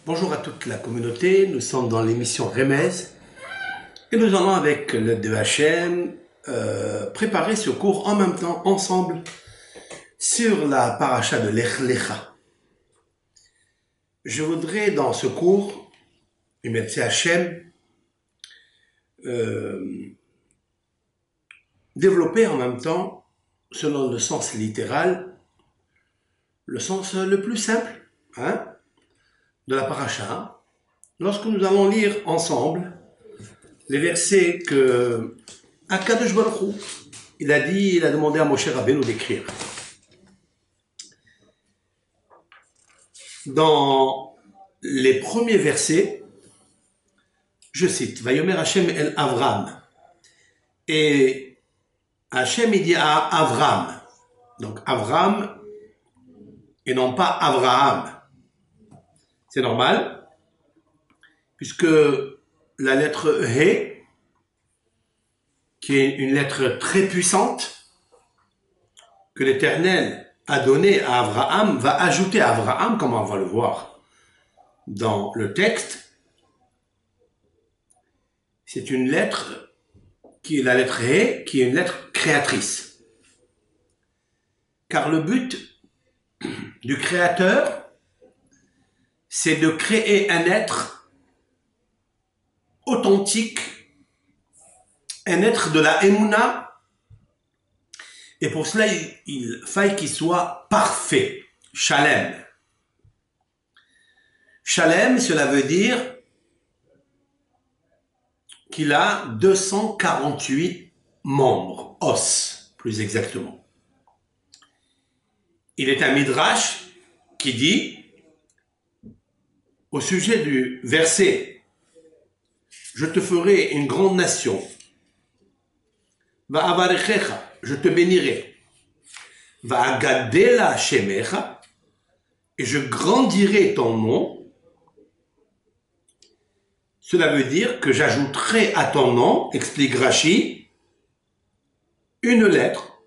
Bonjour à toute la communauté, nous sommes dans l'émission Remez et nous allons avec l'aide de Hachem préparer ce cours en même temps ensemble sur la paracha de Lech Lecha. Je voudrais dans ce cours, et merci Hachem, développer en même temps, selon le sens littéral, le sens le plus simple, de la paracha, lorsque nous allons lire ensemble les versets que Akadosh Baruch Hu, il a demandé à Moshe Rabbeinu d'écrire. Dans les premiers versets, je cite, Vayomer Hashem el Avram. Et Hashem il dit à Avram, donc Avram et non pas Avraham. C'est normal, puisque la lettre He, qui est une lettre très puissante, que l'Éternel a donnée à Abraham, va ajouter à Abraham, comme on va le voir dans le texte. C'est une lettre qui est la lettre He, qui est une lettre créatrice. Car le but du Créateur, c'est de créer un être authentique, un être de la Emouna, et pour cela, il faille qu'il soit parfait, Shalem. Shalem, cela veut dire qu'il a 248 membres, os, plus exactement. Il est un midrash qui dit, au sujet du verset « Je te ferai une grande nation » Va avarechecha, je te bénirai. Va agadela shemecha, et je grandirai ton nom. Cela veut dire que j'ajouterai à ton nom, explique Rashi, une lettre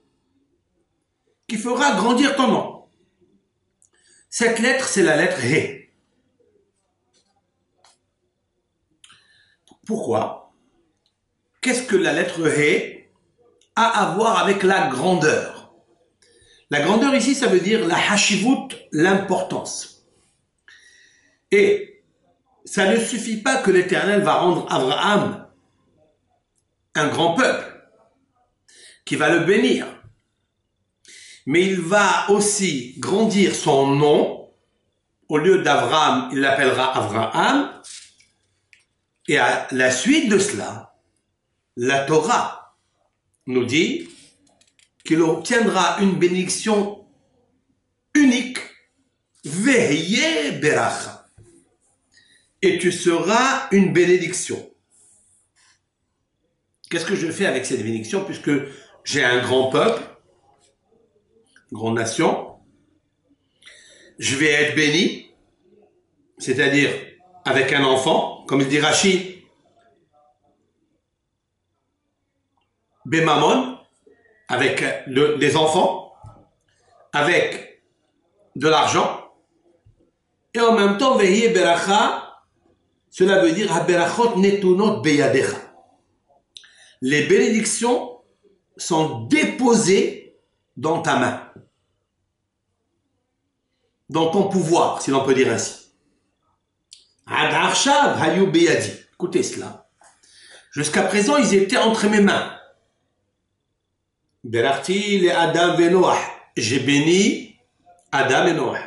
qui fera grandir ton nom. Cette lettre, c'est la lettre He. Pourquoi? Qu'est-ce que la lettre He a à voir avec la grandeur? La grandeur ici, ça veut dire la hashivut, l'importance. Et ça ne suffit pas que l'Éternel va rendre Abraham un grand peuple, qui va le bénir. Mais il va aussi grandir son nom. Au lieu d'Abraham, il l'appellera Abraham. Et à la suite de cela, la Torah nous dit qu'il obtiendra une bénédiction unique, Vehye Beracha. Et tu seras une bénédiction. Qu'est-ce que je fais avec cette bénédiction puisque j'ai un grand peuple, une grande nation, je vais être béni, c'est-à-dire avec un enfant, comme il dit Rashi, Bemamon, avec des enfants, avec de l'argent, et en même temps, Vehye Beracha, cela veut dire Haberachot netunot beyadecha. Les bénédictions sont déposées dans ta main, dans ton pouvoir, si l'on peut dire ainsi. Écoutez cela. Jusqu'à présent, ils étaient entre mes mains. Berarti le Adam venoah. J'ai béni Adam et Noah.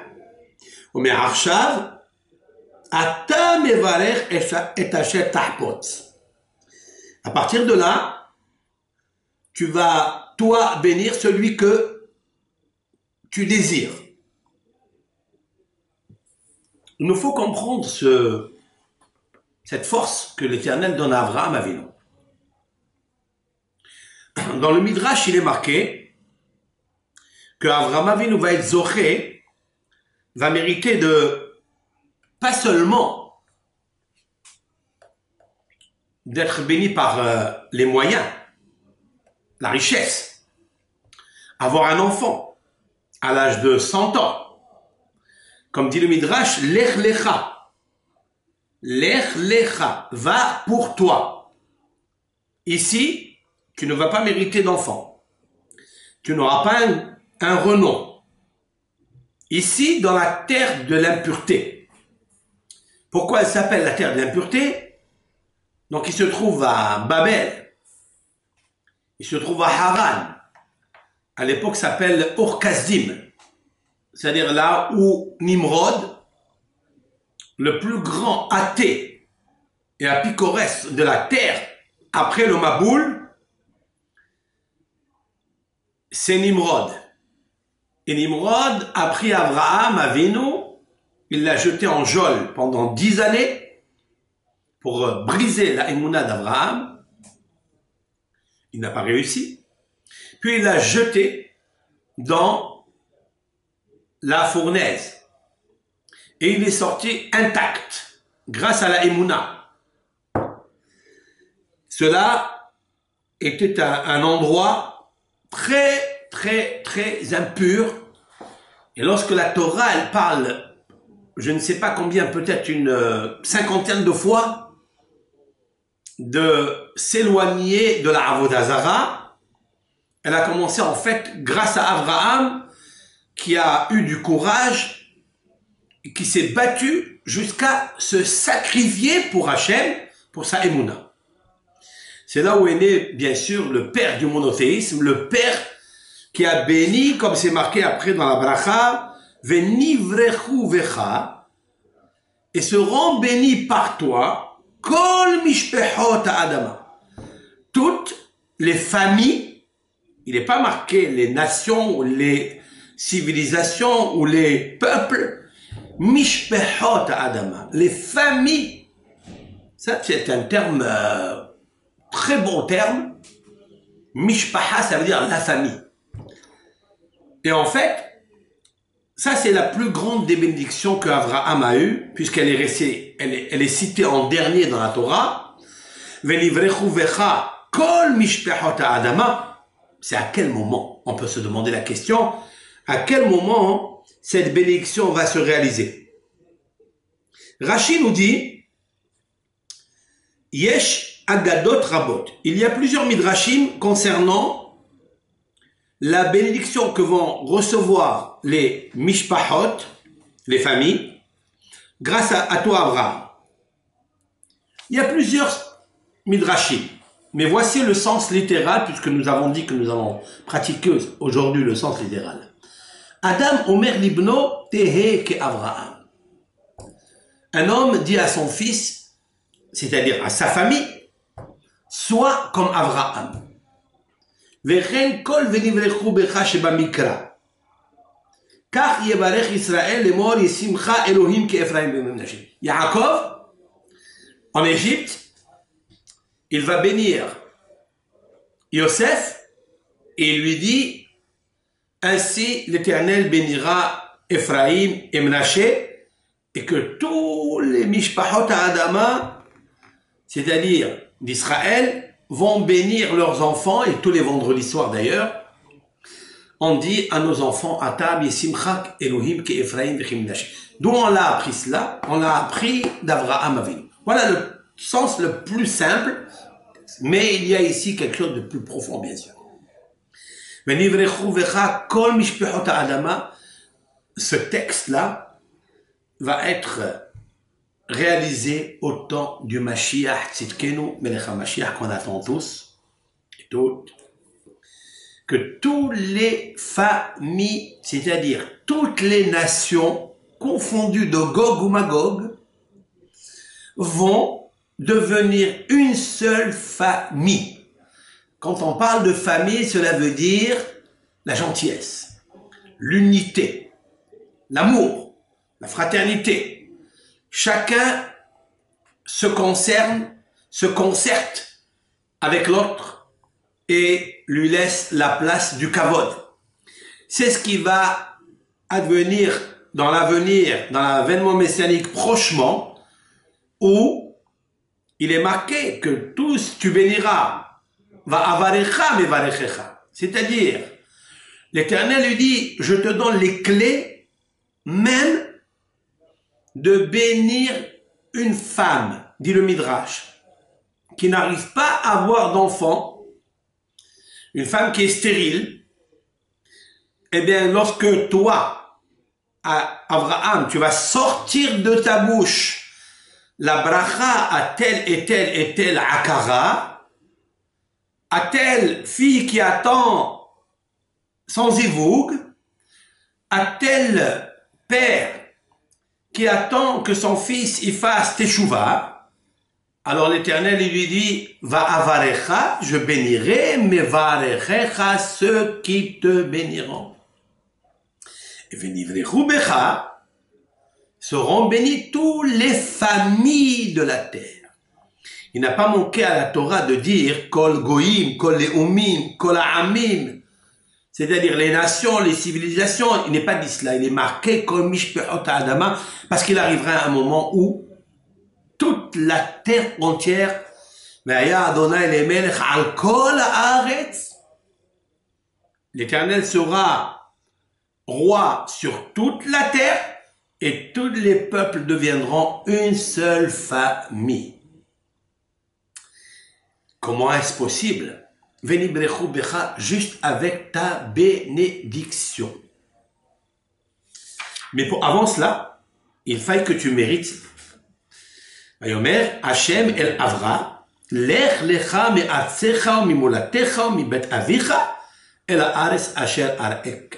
Mais Arshav, ata mevarech et asher tahpot. À partir de là, tu vas, toi, bénir celui que tu désires. Il nous faut comprendre cette force que l'Éternel donne à Abraham Avinu. Dans le Midrash, il est marqué que Abraham Avinu va être zoché, va mériter de, pas seulement d'être béni par les moyens, la richesse, avoir un enfant à l'âge de 100 ans, comme dit le Midrash, Lech Lecha, Lech lecha, va pour toi. Ici, tu ne vas pas mériter d'enfant. Tu n'auras pas un renom. Ici, dans la terre de l'impureté. Pourquoi elle s'appelle la terre de l'impureté? Donc, il se trouve à Babel. Il se trouve à Haran. À l'époque, ça s'appelle Ur-Kasdim. C'est-à-dire là où Nimrod, le plus grand athée et apicores de la terre, après le Maboul, c'est Nimrod. Et Nimrod a pris Abraham, Avinu, il l'a jeté en geôle pendant 10 années pour briser la émouna d'Abraham. Il n'a pas réussi. Puis il l'a jeté dans la fournaise. Et il est sorti intact grâce à la émouna. Cela était un endroit très, très, très impur. Et lorsque la Torah, elle parle, je ne sais pas combien, peut-être une cinquantaine de fois, de s'éloigner de la Avodah Zara, elle a commencé en fait grâce à Abraham, qui a eu du courage, qui s'est battu jusqu'à se sacrifier pour Hachem, pour sa émouna. C'est là où est né, bien sûr, le père du monothéisme, le père qui a béni, comme c'est marqué après dans la bracha, Venivrechu vecha, et seront bénis par toi, Kol mishpechot adama. Toutes les familles, il n'est pas marqué les nations, ou les civilisations, ou les peuples, Mishpechot adama, les familles. Ça, c'est un terme, très bon terme. Mishpaha, ça veut dire la famille. Et en fait, ça, c'est la plus grande des bénédictions que Abraham a eue, puisqu'elle est restée, elle est citée en dernier dans la Torah. Venivrechu vecha kol mishpechot adama. C'est à quel moment? On peut se demander la question. À quel moment cette bénédiction va se réaliser? Rashi nous dit, Yesh agadot rabot. Il y a plusieurs midrashim concernant la bénédiction que vont recevoir les mishpachot, les familles, grâce à toi, Abraham. Il y a plusieurs midrashim, mais voici le sens littéral, puisque nous avons dit que nous allons pratiquer aujourd'hui le sens littéral. Adam omer libno tehe ke Abraham. Un homme dit à son fils, c'est-à-dire à sa famille, sois comme Abraham. Vechen kol venivrechu becha sheba mikra. Kach yevarech Israël lemor yesimcha Elohim ke Ephraim ben Menashe. Yaakov, en Égypte, il va bénir Yosef et il lui dit, ainsi l'Éternel bénira Ephraim et Menashe, et que tous les mishpachot à Adama, c'est-à-dire d'Israël, vont bénir leurs enfants, et tous les vendredis soirs d'ailleurs, on dit à nos enfants, Atam yesimchak Elohim ke Ephraim vechim Menashe. D'où on l'a appris cela? On l'a appris d'Abraham Avinu. Voilà le sens le plus simple, mais il y a ici quelque chose de plus profond, bien sûr. Ce texte-là va être réalisé au temps du Mashiach Tzidkenu Melech HaMashiach qu'on attend tous et toutes, que toutes les familles, c'est-à-dire toutes les nations confondues de Gog ou Magog, vont devenir une seule famille. Quand on parle de famille, cela veut dire la gentillesse, l'unité, l'amour, la fraternité. Chacun se concerte avec l'autre et lui laisse la place du kavod. C'est ce qui va advenir dans l'avenir, dans l'avènement messianique prochement, où il est marqué que tous tu béniras, va avarecha me varechecha. C'est-à-dire, l'Éternel lui dit, je te donne les clés même de bénir une femme, dit le Midrash, qui n'arrive pas à avoir d'enfant, une femme qui est stérile, eh bien, lorsque toi, Abraham, tu vas sortir de ta bouche la bracha à telle et telle et telle akara, à telle fille qui attend sans évoug, à tel père qui attend que son fils y fasse teshuva, alors l'Éternel lui dit, va avarecha, je bénirai, mais va avarecha ceux qui te béniront. Et venivrechu becha, seront bénis tous les familles de la terre. Il n'a pas manqué à la Torah de dire, kol goyim, kol leumim, kol ha'amim, c'est-à-dire les nations, les civilisations. Il n'est pas dit cela, il est marqué comme mishpeot ha'adama, parce qu'il arrivera un moment où toute la terre entière, l'Éternel sera roi sur toute la terre et tous les peuples deviendront une seule famille. Comment est-ce possible? Venibrechu becha, juste avec ta bénédiction. Mais avant cela, il faille que tu mérites. Vayomer Hashem el Avra, lech lecha me'artzecha u'mimolatecha u'mibet avicha el haaretz asher arek.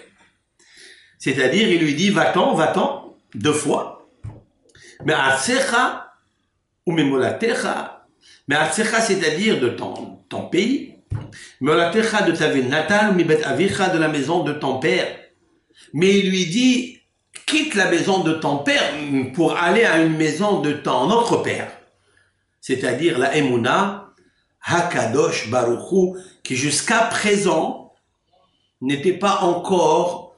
C'est-à-dire, il lui dit, va-t'en, 2 fois. Me'artzecha u'mimolatecha, me'artzecha, c'est-à-dire de ton pays. Me'olatecha, de ta ville natale, u'mibet avicha, de la maison de ton père. Mais il lui dit, quitte la maison de ton père pour aller à une maison de ton autre père. C'est-à-dire la Emouna, Hakadosh Baruch Hu, qui jusqu'à présent n'était pas encore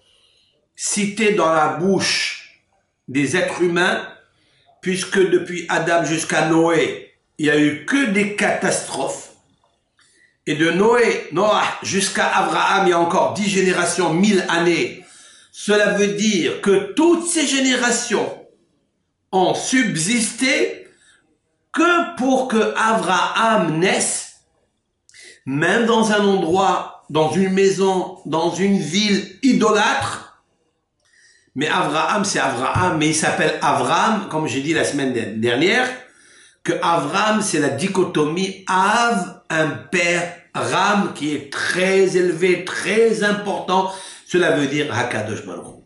cité dans la bouche des êtres humains, puisque depuis Adam jusqu'à Noé, il n'y a eu que des catastrophes. Et de Noah jusqu'à Abraham, il y a encore 10 générations, 1000 années. Cela veut dire que toutes ces générations ont subsisté que pour que Abraham naisse, même dans un endroit, dans une maison, dans une ville idolâtre. Mais Abraham, c'est Abraham, mais il s'appelle Abraham, comme j'ai dit la semaine dernière, que Abraham, c'est la dichotomie Av, un père, Ram, qui est très élevé, très important. Cela veut dire Hakadosh Baruch Hu.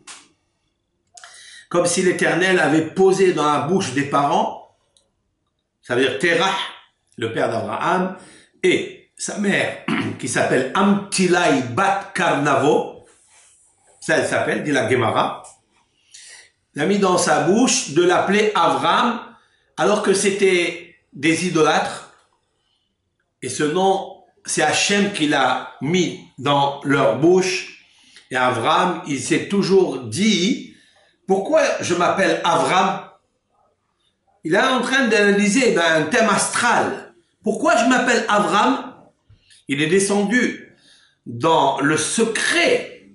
Comme si l'Éternel avait posé dans la bouche des parents, ça veut dire Terah, le père d'Abraham, et sa mère, qui s'appelle Amtilai Bat Karnavo, ça elle s'appelle, dit la Gemara, il a mis dans sa bouche de l'appeler Avram, alors que c'était des idolâtres, et ce nom, c'est Hachem qui l'a mis dans leur bouche. Et Avram, il s'est toujours dit, pourquoi je m'appelle Avram? Il est en train d'analyser un thème astral. Pourquoi je m'appelle Avram? Il est descendu dans le secret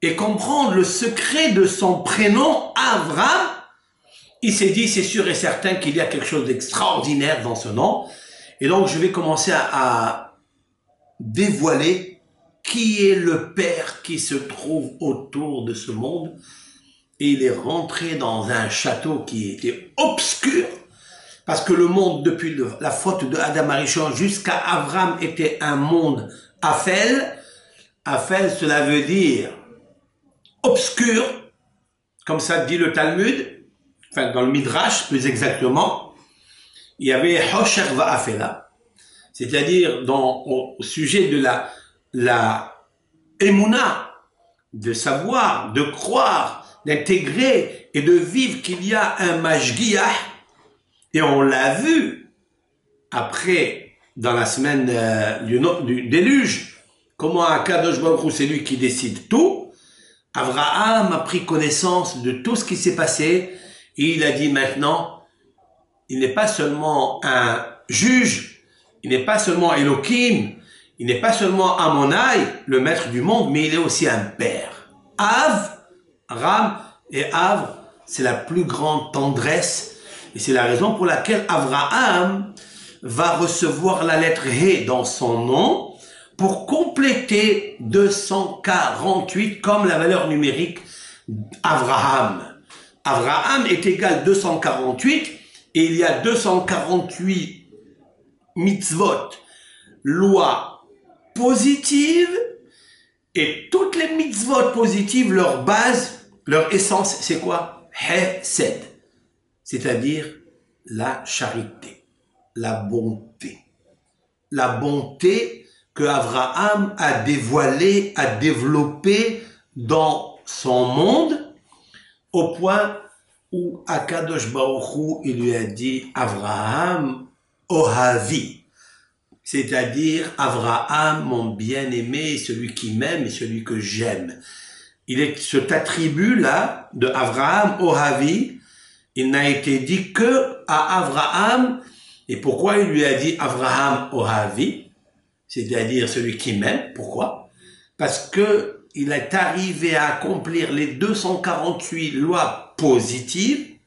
et comprendre le secret de son prénom Avram. Il s'est dit, c'est sûr et certain qu'il y a quelque chose d'extraordinaire dans ce nom. Et donc, je vais commencer à dévoiler qui est le Père qui se trouve autour de ce monde. Et il est rentré dans un château qui était obscur, parce que le monde, depuis la faute de Adam Arishon jusqu'à Abraham, était un monde Afel. Afel, cela veut dire obscur, comme ça dit le Talmud, enfin dans le Midrash plus exactement. Il y avait Hosher Va'afela, c'est-à-dire au sujet de la Emouna, de savoir, de croire, d'intégrer et de vivre qu'il y a un Mashgiach, et on l'a vu après, dans la semaine du déluge, comment Akadosh Baruch Hu, c'est lui qui décide tout. Abraham a pris connaissance de tout ce qui s'est passé, et il a dit maintenant, il n'est pas seulement un juge, il n'est pas seulement Elohim, il n'est pas seulement Amonai, le maître du monde, mais il est aussi un père. Av, Ram et Av, c'est la plus grande tendresse, Et c'est la raison pour laquelle Abraham va recevoir la lettre He dans son nom pour compléter 248 comme la valeur numérique Abraham. Abraham est égal 248 et il y a 248 mitzvot, lois positives, et toutes les mitzvot positives, leur base, leur essence, c'est quoi? Hesed, c'est-à-dire la charité, la bonté. La bonté que Abraham a dévoilée, a développée dans son monde, au point où Akadosh Baruch Hu, il lui a dit, Abraham, Ohavi, c'est-à-dire Abraham, mon bien-aimé, celui qui m'aime et celui que j'aime. Cet attribut-là de Abraham, Ohavi, il n'a été dit que à Abraham. Et pourquoi il lui a dit Abraham Ohavi, c'est-à-dire celui qui m'aime? Pourquoi? Parce que il est arrivé à accomplir les 248 lois positives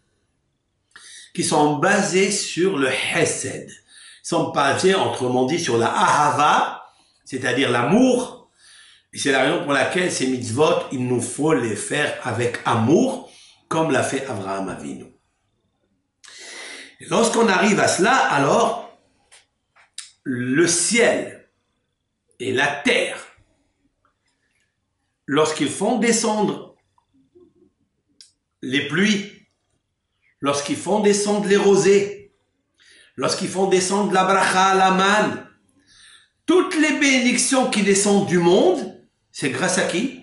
qui sont basées sur le Hesed. Ils sont basés, autrement dit, sur la Ahava, c'est-à-dire l'amour. Et c'est la raison pour laquelle ces mitzvot, il nous faut les faire avec amour, comme l'a fait Abraham Avinu. Et lorsqu'on arrive à cela, alors, le ciel et la terre, lorsqu'ils font descendre les pluies, lorsqu'ils font descendre les rosées, lorsqu'ils font descendre la bracha, la manne, toutes les bénédictions qui descendent du monde, c'est grâce à qui?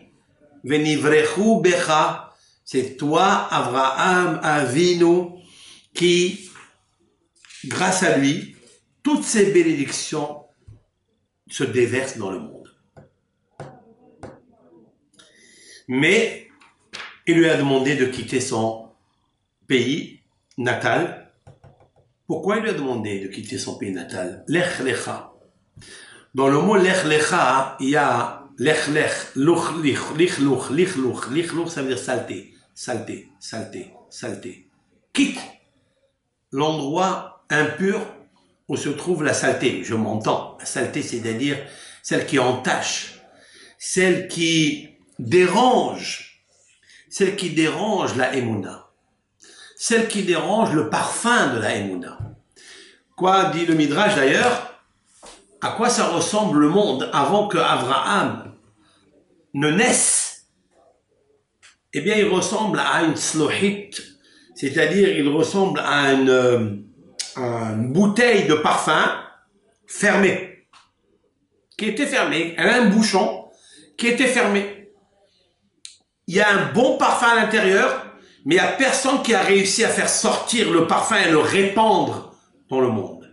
Venivrechu becha, c'est toi, Abraham Avinu, qui, grâce à lui, toutes ces bénédictions se déversent dans le monde. Mais il lui a demandé de quitter son pays natal. Pourquoi il lui a demandé de quitter son pays natal? Lech lecha. Dans le mot lech lecha, il y a lech lech, luch lich, lich luch, lich luch, lich luch, ça veut dire saleté, saleté, saleté, saleté. Quitte l'endroit impur où se trouve la saleté. Je m'entends. La saleté, c'est-à-dire celle qui entache, celle qui dérange la émouna, celle qui dérange le parfum de la émouna. Quoi dit le Midrash d'ailleurs? À quoi ça ressemble le monde avant que Abraham ne naisse? Eh bien, il ressemble à une slohit, c'est-à-dire il ressemble à une bouteille de parfum fermée, qui était fermée. Elle a un bouchon qui était fermé. Il y a un bon parfum à l'intérieur, mais il n'y a personne qui a réussi à faire sortir le parfum et le répandre dans le monde.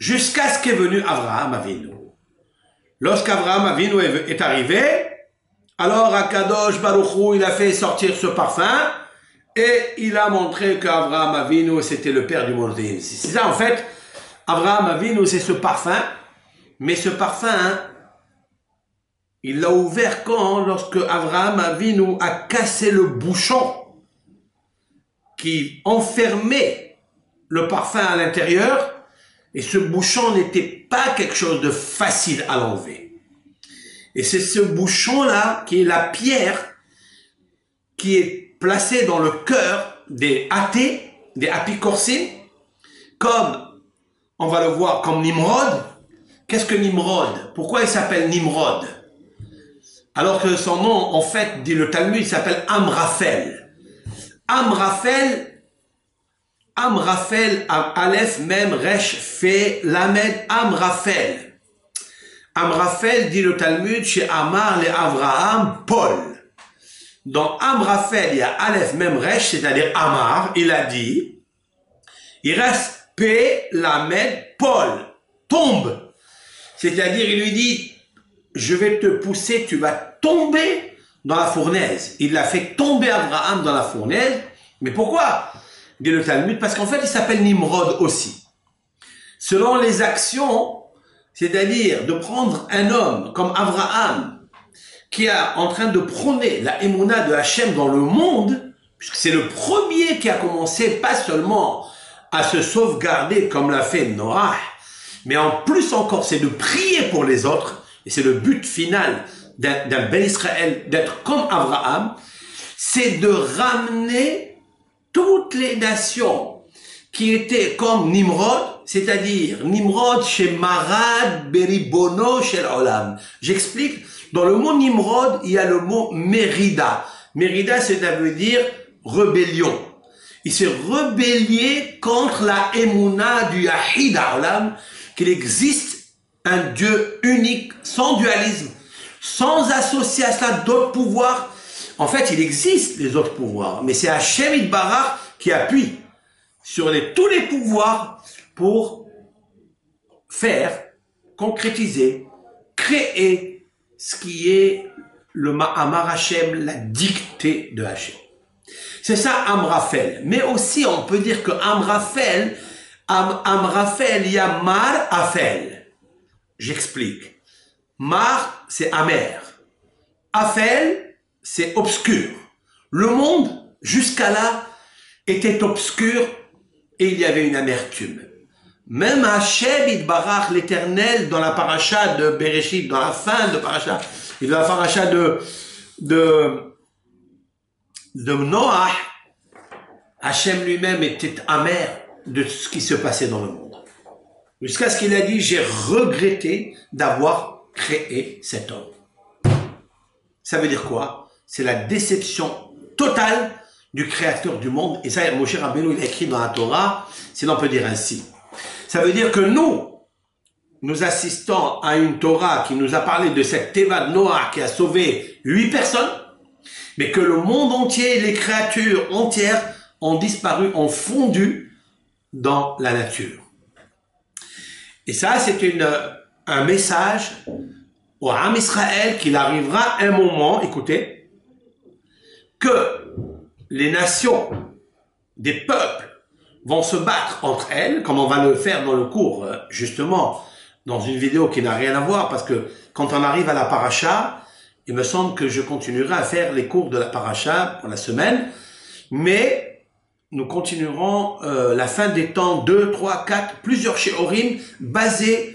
Jusqu'à ce qu'est venu Abraham Avinu. Lorsqu'Abraham Avinu est arrivé, alors Akadosh Baruch Hu, il a fait sortir ce parfum et il a montré qu'Abraham Avinu, c'était le père du monde. C'est ça en fait, Abraham Avinu, c'est ce parfum, mais ce parfum, il l'a ouvert quand? Lorsque Abraham Avinu a cassé le bouchon qui enfermait le parfum à l'intérieur, et ce bouchon n'était pas quelque chose de facile à l'enlever. Et c'est ce bouchon-là qui est la pierre qui est placée dans le cœur des athées, des apicorsim, comme, on va le voir, comme Nimrod. Qu'est-ce que Nimrod? Pourquoi il s'appelle Nimrod? Alors que son nom, en fait, dit le Talmud, il s'appelle Amraphel. Amraphel, Aleph, Mem, Resh, Fe, Lamed, Amraphel. Amraphel, dit le Talmud, chez Amar, les Avraham, Paul. Dans Amraphel, il y a Aleph, Mem, Resh, c'est-à-dire Amar, il a dit, il reste P, Lamed, Paul, tombe. C'est-à-dire, il lui dit, je vais te pousser, tu vas tomber dans la fournaise. Il l'a fait tomber Abraham dans la fournaise. Mais pourquoi? Dit le Talmud, parce qu'en fait, il s'appelle Nimrod aussi. Selon les actions, c'est-à-dire de prendre un homme comme Abraham, qui est en train de prôner la émouna de Hachem dans le monde, puisque c'est le premier qui a commencé, pas seulement à se sauvegarder comme l'a fait Noah, mais en plus encore, c'est de prier pour les autres, et c'est le but final d'un Ben Israël, d'être comme Abraham, c'est de ramener toutes les nations qui étaient comme Nimrod, c'est-à-dire Nimrod chez Marad Beribono chez Olam. J'explique, dans le mot Nimrod, il y a le mot Mérida. Mérida, ça veut dire rébellion. Il s'est rebellé contre la Emouna du Yahid Olam, qu'il existe un Dieu unique, sans dualisme, sans associer à cela d'autres pouvoirs. En fait, il existe les autres pouvoirs, mais c'est Hachem Yitbarach qui appuie sur tous les pouvoirs pour faire, concrétiser, créer ce qui est le Ma'amar Hachem, la dictée de Hachem. C'est ça Amraphel. Mais aussi, on peut dire que Amraphel, il y a Mar Afel. J'explique. Mar, c'est amer. Afel, c'est obscur. Le monde, jusqu'à là, était obscur et il y avait une amertume. Même Hachem Yitbarach, l'Éternel, dans la paracha de Bereshit, dans la fin de paracha, et dans la paracha de Noah, Hachem lui-même était amer de ce qui se passait dans le monde. Jusqu'à ce qu'il a dit, j'ai regretté d'avoir créé cet homme. Ça veut dire quoi? C'est la déception totale du créateur du monde. Et ça, Moshe Rabbeinu, il a écrit dans la Torah, si l'on peut dire ainsi. Ça veut dire que nous assistons à une Torah qui nous a parlé de cette Teva de Noah qui a sauvé 8 personnes, mais que le monde entier, les créatures entières ont disparu, ont fondu dans la nature. Et ça, c'est un message au Ham Israël qu'il arrivera un moment, écoutez, que les nations, des peuples, vont se battre entre elles, comme on va le faire dans le cours, justement, dans une vidéo qui n'a rien à voir, parce que quand on arrive à la paracha, il me semble que je continuerai à faire les cours de la paracha pour la semaine, mais nous continuerons la fin des temps, 2, 3, 4, plusieurs shiurim basés,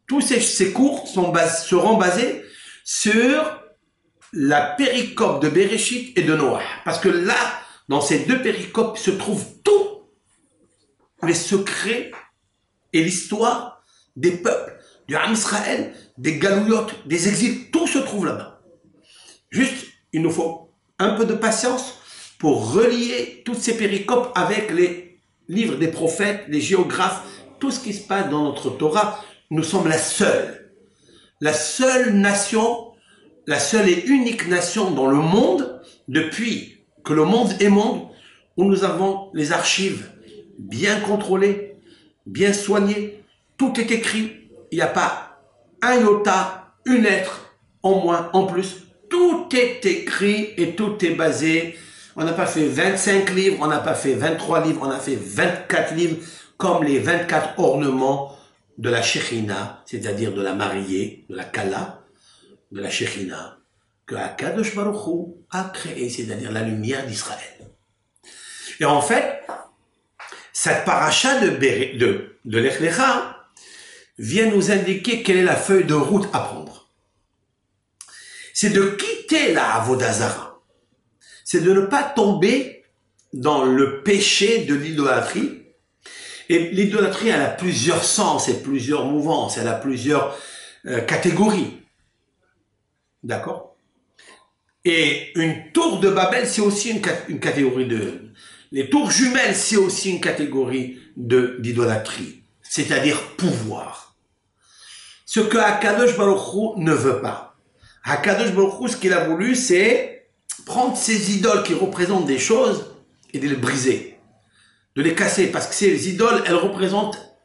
tous ces cours seront basés sur la péricope de Bereshit et de Noah. Parce que là, dans ces deux péricopes se trouvent tous les secrets et l'histoire des peuples, du Ham Israël, des galouillotes, des exils, tout se trouve là-bas. Juste, il nous faut un peu de patience pour relier toutes ces péricopes avec les livres des prophètes, les géographes, tout ce qui se passe dans notre Torah. Nous sommes la seule nation, la seule et unique nation dans le monde, depuis que le monde est monde, où nous avons les archives bien contrôlées, bien soignées, tout est écrit, il n'y a pas un iota, une lettre en moins, en plus, tout est écrit et tout est basé. On n'a pas fait 25 livres, on n'a pas fait 23 livres, on a fait 24 livres, comme les 24 ornements de la Shekhinah, c'est-à-dire de la mariée, de la Kala, de la Shekhinah, que Akadosh Baruch Hu a créé, c'est-à-dire la lumière d'Israël. Et en fait, cette paracha de Lech Lecha vient nous indiquer quelle est la feuille de route à prendre. C'est de quitter la Avodah Zara. C'est de ne pas tomber dans le péché de l'idolâtrie. Et l'idolâtrie, elle a plusieurs sens et plusieurs mouvances, elle a plusieurs catégories. D'accord? Et une tour de Babel, c'est aussi une catégorie de... Les tours jumelles, c'est aussi une catégorie d'idolâtrie, c'est-à-dire pouvoir. Ce que Akadosh Baruch Hu ne veut pas. Akadosh Baruch Hu, ce qu'il a voulu, c'est prendre ces idoles qui représentent des choses et de les briser, de les casser, parce que ces idoles, elles représentent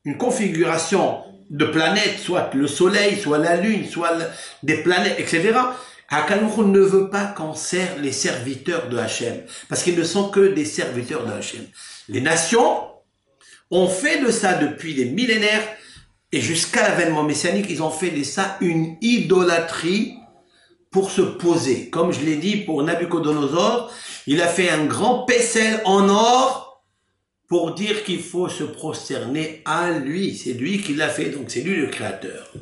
une configuration de planètes, soit le soleil, soit la lune, soit des planètes, etc. Akadosh Baruch Hu ne veut pas qu'on sert les serviteurs de Hachem, parce qu'ils ne sont que des serviteurs de Hachem. Les nations ont fait de ça depuis des millénaires, et jusqu'à l'avènement messianique, ils ont fait de ça une idolâtrie pour se poser. Comme je l'ai dit pour Nabucodonosor, il a fait un grand pécelle en or pour dire qu'il faut se prosterner à lui. C'est lui qui l'a fait, donc c'est lui le créateur.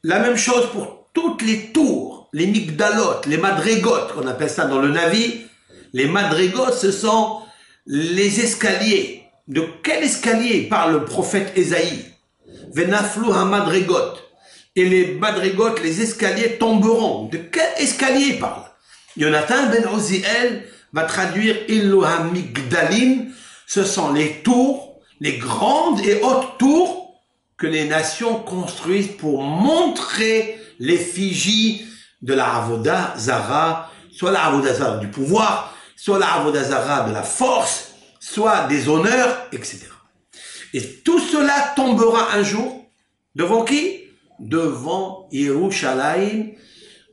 La même chose pour toutes les tours, les migdalot, les madrégotes, qu'on appelle ça dans le Navi. Les madrégotes, ce sont les escaliers. De quel escalier parle le prophète Ésaïe? Venaflou ha madrégot. Et les madrégotes, les escaliers tomberont. De quel escalier il parle? Jonathan ben Oziel va traduire Illu ha migdalim. Ce sont les tours, les grandes et hautes tours que les nations construisent pour montrer l'effigie de la Avoda Zara, soit la Avoda Zara du pouvoir, soit la Avoda Zara de la force, soit des honneurs, etc. Et tout cela tombera un jour devant qui? Devant Yerushalayim,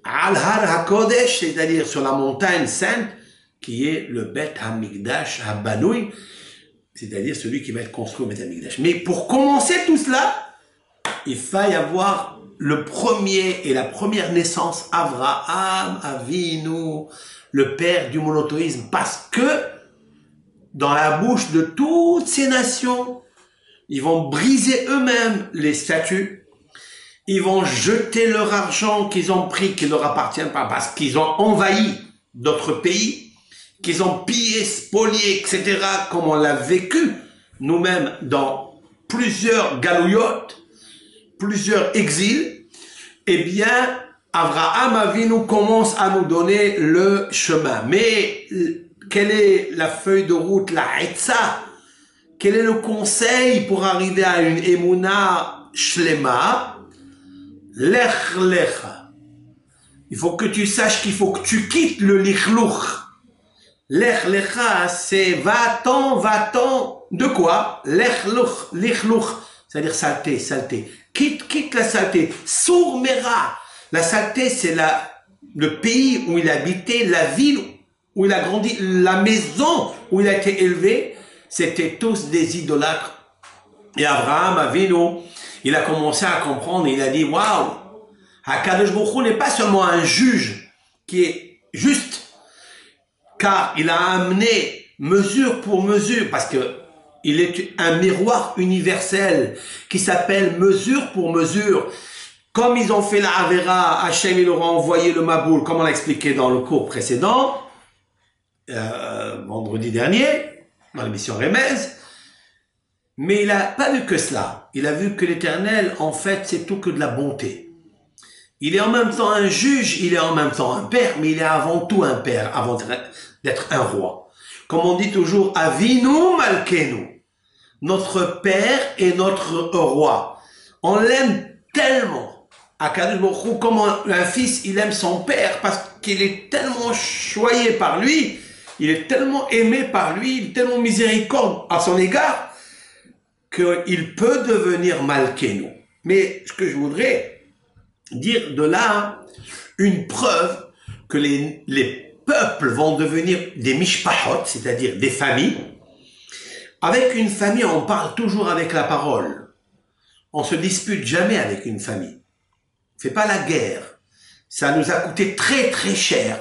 Al-Har HaKodesh, c'est-à-dire sur la montagne sainte, qui est le Bet HaMikdash HaBanoui, c'est-à-dire celui qui va être construit au Bet HaMikdash. Mais pour commencer tout cela, il va y avoir le premier et la première naissance, Avraham Avinu, le père du monothéisme, parce que dans la bouche de toutes ces nations, ils vont briser eux-mêmes les statuts, ils vont jeter leur argent qu'ils ont pris, qui ne leur appartient pas, parce qu'ils ont envahi d'autres pays, qu'ils ont pillé, spolié, etc., comme on l'a vécu nous-mêmes dans plusieurs galouillottes, plusieurs exils. Eh bien, Avraham Avinu commence à nous donner le chemin. Mais quelle est la feuille de route, la Etza? Quel est le conseil pour arriver à une Emouna Shlema? Lech lecha. Il faut que tu saches qu'il faut que tu quittes le lichlouch. Lech lecha, c'est va-t'en, va-t'en. De quoi? Lichlouch, lichlouch. C'est-à-dire saleté, saleté. Quitte la saleté. Sourmera. La saleté, c'est le pays où il habitait, la ville où il a grandi, la maison où il a été élevé. C'était tous des idolâtres. Et Abraham Avinu, il a commencé à comprendre, il a dit, waouh, HaKadosh Baruch Hu n'est pas seulement un juge qui est juste, car il a amené mesure pour mesure, parce que il est un miroir universel qui s'appelle mesure pour mesure. Comme ils ont fait la Avera, Hachem, il leur a envoyé le Maboul, comme on l'a expliqué dans le cours précédent, vendredi dernier, dans l'émission Remez. Mais il n'a pas vu que cela. Il a vu que l'Éternel, en fait, c'est tout que de la bonté. Il est en même temps un juge, il est en même temps un père, mais il est avant tout un père, avant d'être un roi. Comme on dit toujours, Avinu Malkenu, notre père et notre roi. On l'aime tellement. HaKadosh Baruch Hu, comme un fils, il aime son père parce qu'il est tellement choyé par lui, il est tellement aimé par lui, il est tellement miséricorde à son égard, qu'il peut devenir Malkenu. Mais ce que je voudrais dire de là, une preuve que les peuples vont devenir des mishpachot, c'est-à-dire des familles. Avec une famille, on parle toujours avec la parole. On se dispute jamais avec une famille. C'est pas la guerre. Ça nous a coûté très très cher.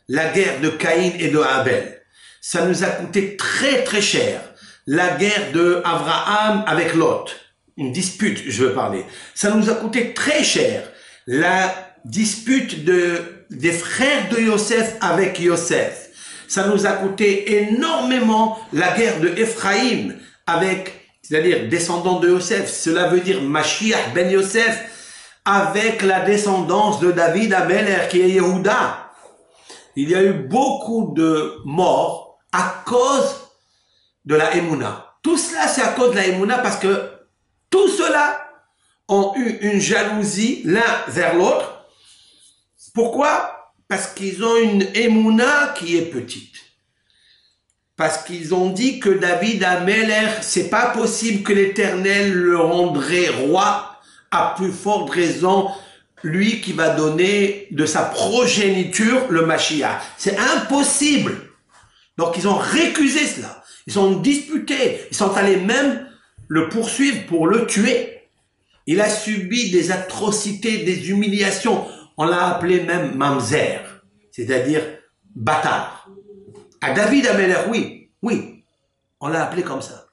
La guerre de Caïn et de Abel. Ça nous a coûté très très cher. La guerre de Abraham avec Lot. Une dispute, je veux parler. Ça nous a coûté très cher. La dispute des frères de Yosef avec Yosef. Ça nous a coûté énormément la guerre de Ephraïm avec, c'est-à-dire descendant de Yosef. Cela veut dire Mashiach ben Yosef avec la descendance de David Ameler qui est Yehuda. Il y a eu beaucoup de morts à cause de la Emouna. Tout cela, c'est à cause de la Emouna parce que tous ceux-là ont eu une jalousie l'un vers l'autre. Pourquoi? Parce qu'ils ont une Emouna qui est petite. Parce qu'ils ont dit que David Ameler, c'est pas possible que l'Éternel le rendrait roi, à plus forte raison, lui qui va donner de sa progéniture le Mashiach. C'est impossible. Donc ils ont récusé cela. Ils sont disputés. Ils sont allés même le poursuivre pour le tuer. Il a subi des atrocités, des humiliations. On l'a appelé même Mamzer, c'est-à-dire bâtard. À David Ameler, oui. On l'a appelé comme ça.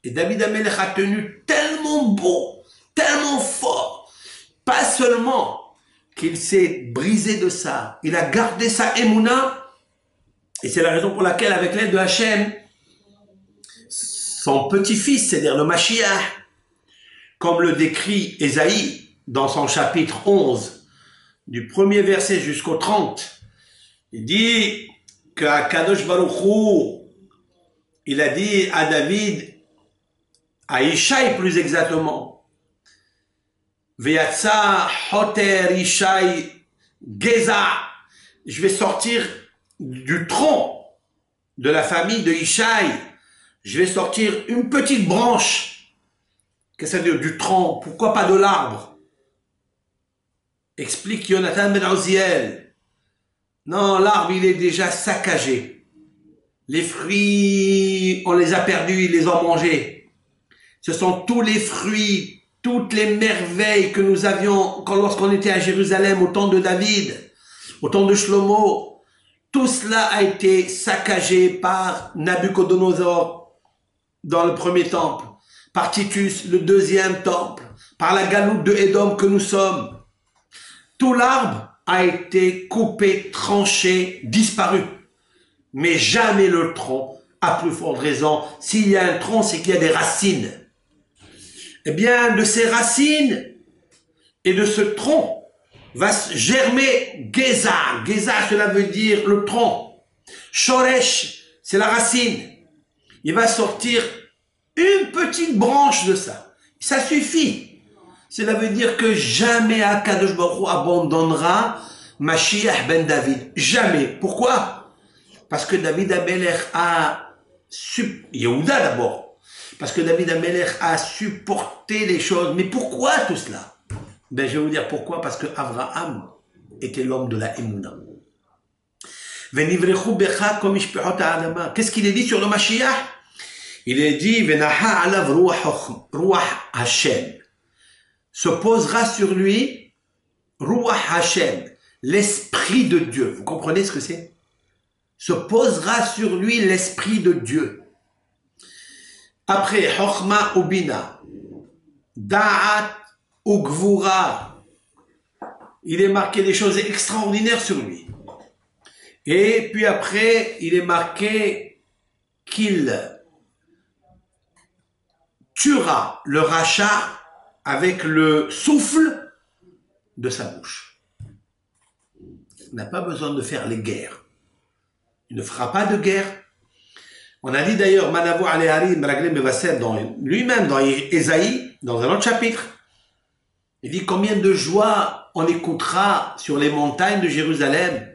Et David Amelech a tenu tellement beau, tellement fort, pas seulement qu'il s'est brisé de ça, il a gardé sa émouna, et c'est la raison pour laquelle, avec l'aide de Hachem, son petit-fils, c'est-à-dire le Mashiach, comme le décrit Ésaïe dans son chapitre 11, du premier verset jusqu'au 30, il dit qu'à Kadosh Baruch Hu, il a dit à David, à Ishaï plus exactement, Veyatsa Hoter Ishaï Geza, je vais sortir du tronc de la famille de Ishaï, je vais sortir une petite branche. Qu'est-ce que ça veut dire du tronc? Pourquoi pas de l'arbre? Explique Yonatan Ben Oziel. Non, l'arbre il est déjà saccagé. Les fruits, on les a perdus, ils les ont mangés. Ce sont tous les fruits, toutes les merveilles que nous avions lorsqu'on était à Jérusalem au temps de David, au temps de Shlomo. Tout cela a été saccagé par Nabucodonosor dans le premier temple, par Titus, le deuxième temple, par la galoute de Édom que nous sommes. Tout l'arbre a été coupé, tranché, disparu. Mais jamais le tronc, à plus forte raison. S'il y a un tronc, c'est qu'il y a des racines. Eh bien, de ces racines et de ce tronc va germer Geza. Geza, cela veut dire le tronc. Shoresh, c'est la racine. Il va sortir une petite branche de ça. Ça suffit. Cela veut dire que jamais Akadosh Baruch Hu abandonnera Mashiach ben David. Jamais. Pourquoi? Parce que David Amelech a Yehuda d'abord. Parce que David Amelech a supporté les choses. Mais pourquoi tout cela? Ben, je vais vous dire pourquoi. Parce que Abraham était l'homme de la Emouna. Qu'est-ce qu'il est dit sur le Mashiach? Il est dit, Venaha alav ruach Hashem. Se posera sur lui, ruach Hashem, l'esprit de Dieu. Vous comprenez ce que c'est? Se posera sur lui l'esprit de Dieu. Après, Chochma Ubina, Da'at Ugvura. Il est marqué des choses extraordinaires sur lui. Et puis après, il est marqué qu'il tuera le rachat avec le souffle de sa bouche. Il n'a pas besoin de faire les guerres. Il ne fera pas de guerre. On a dit d'ailleurs, Manavo Aleharim Raglé Mevasser, lui-même dans Ésaïe, dans un autre chapitre, il dit combien de joie on écoutera sur les montagnes de Jérusalem,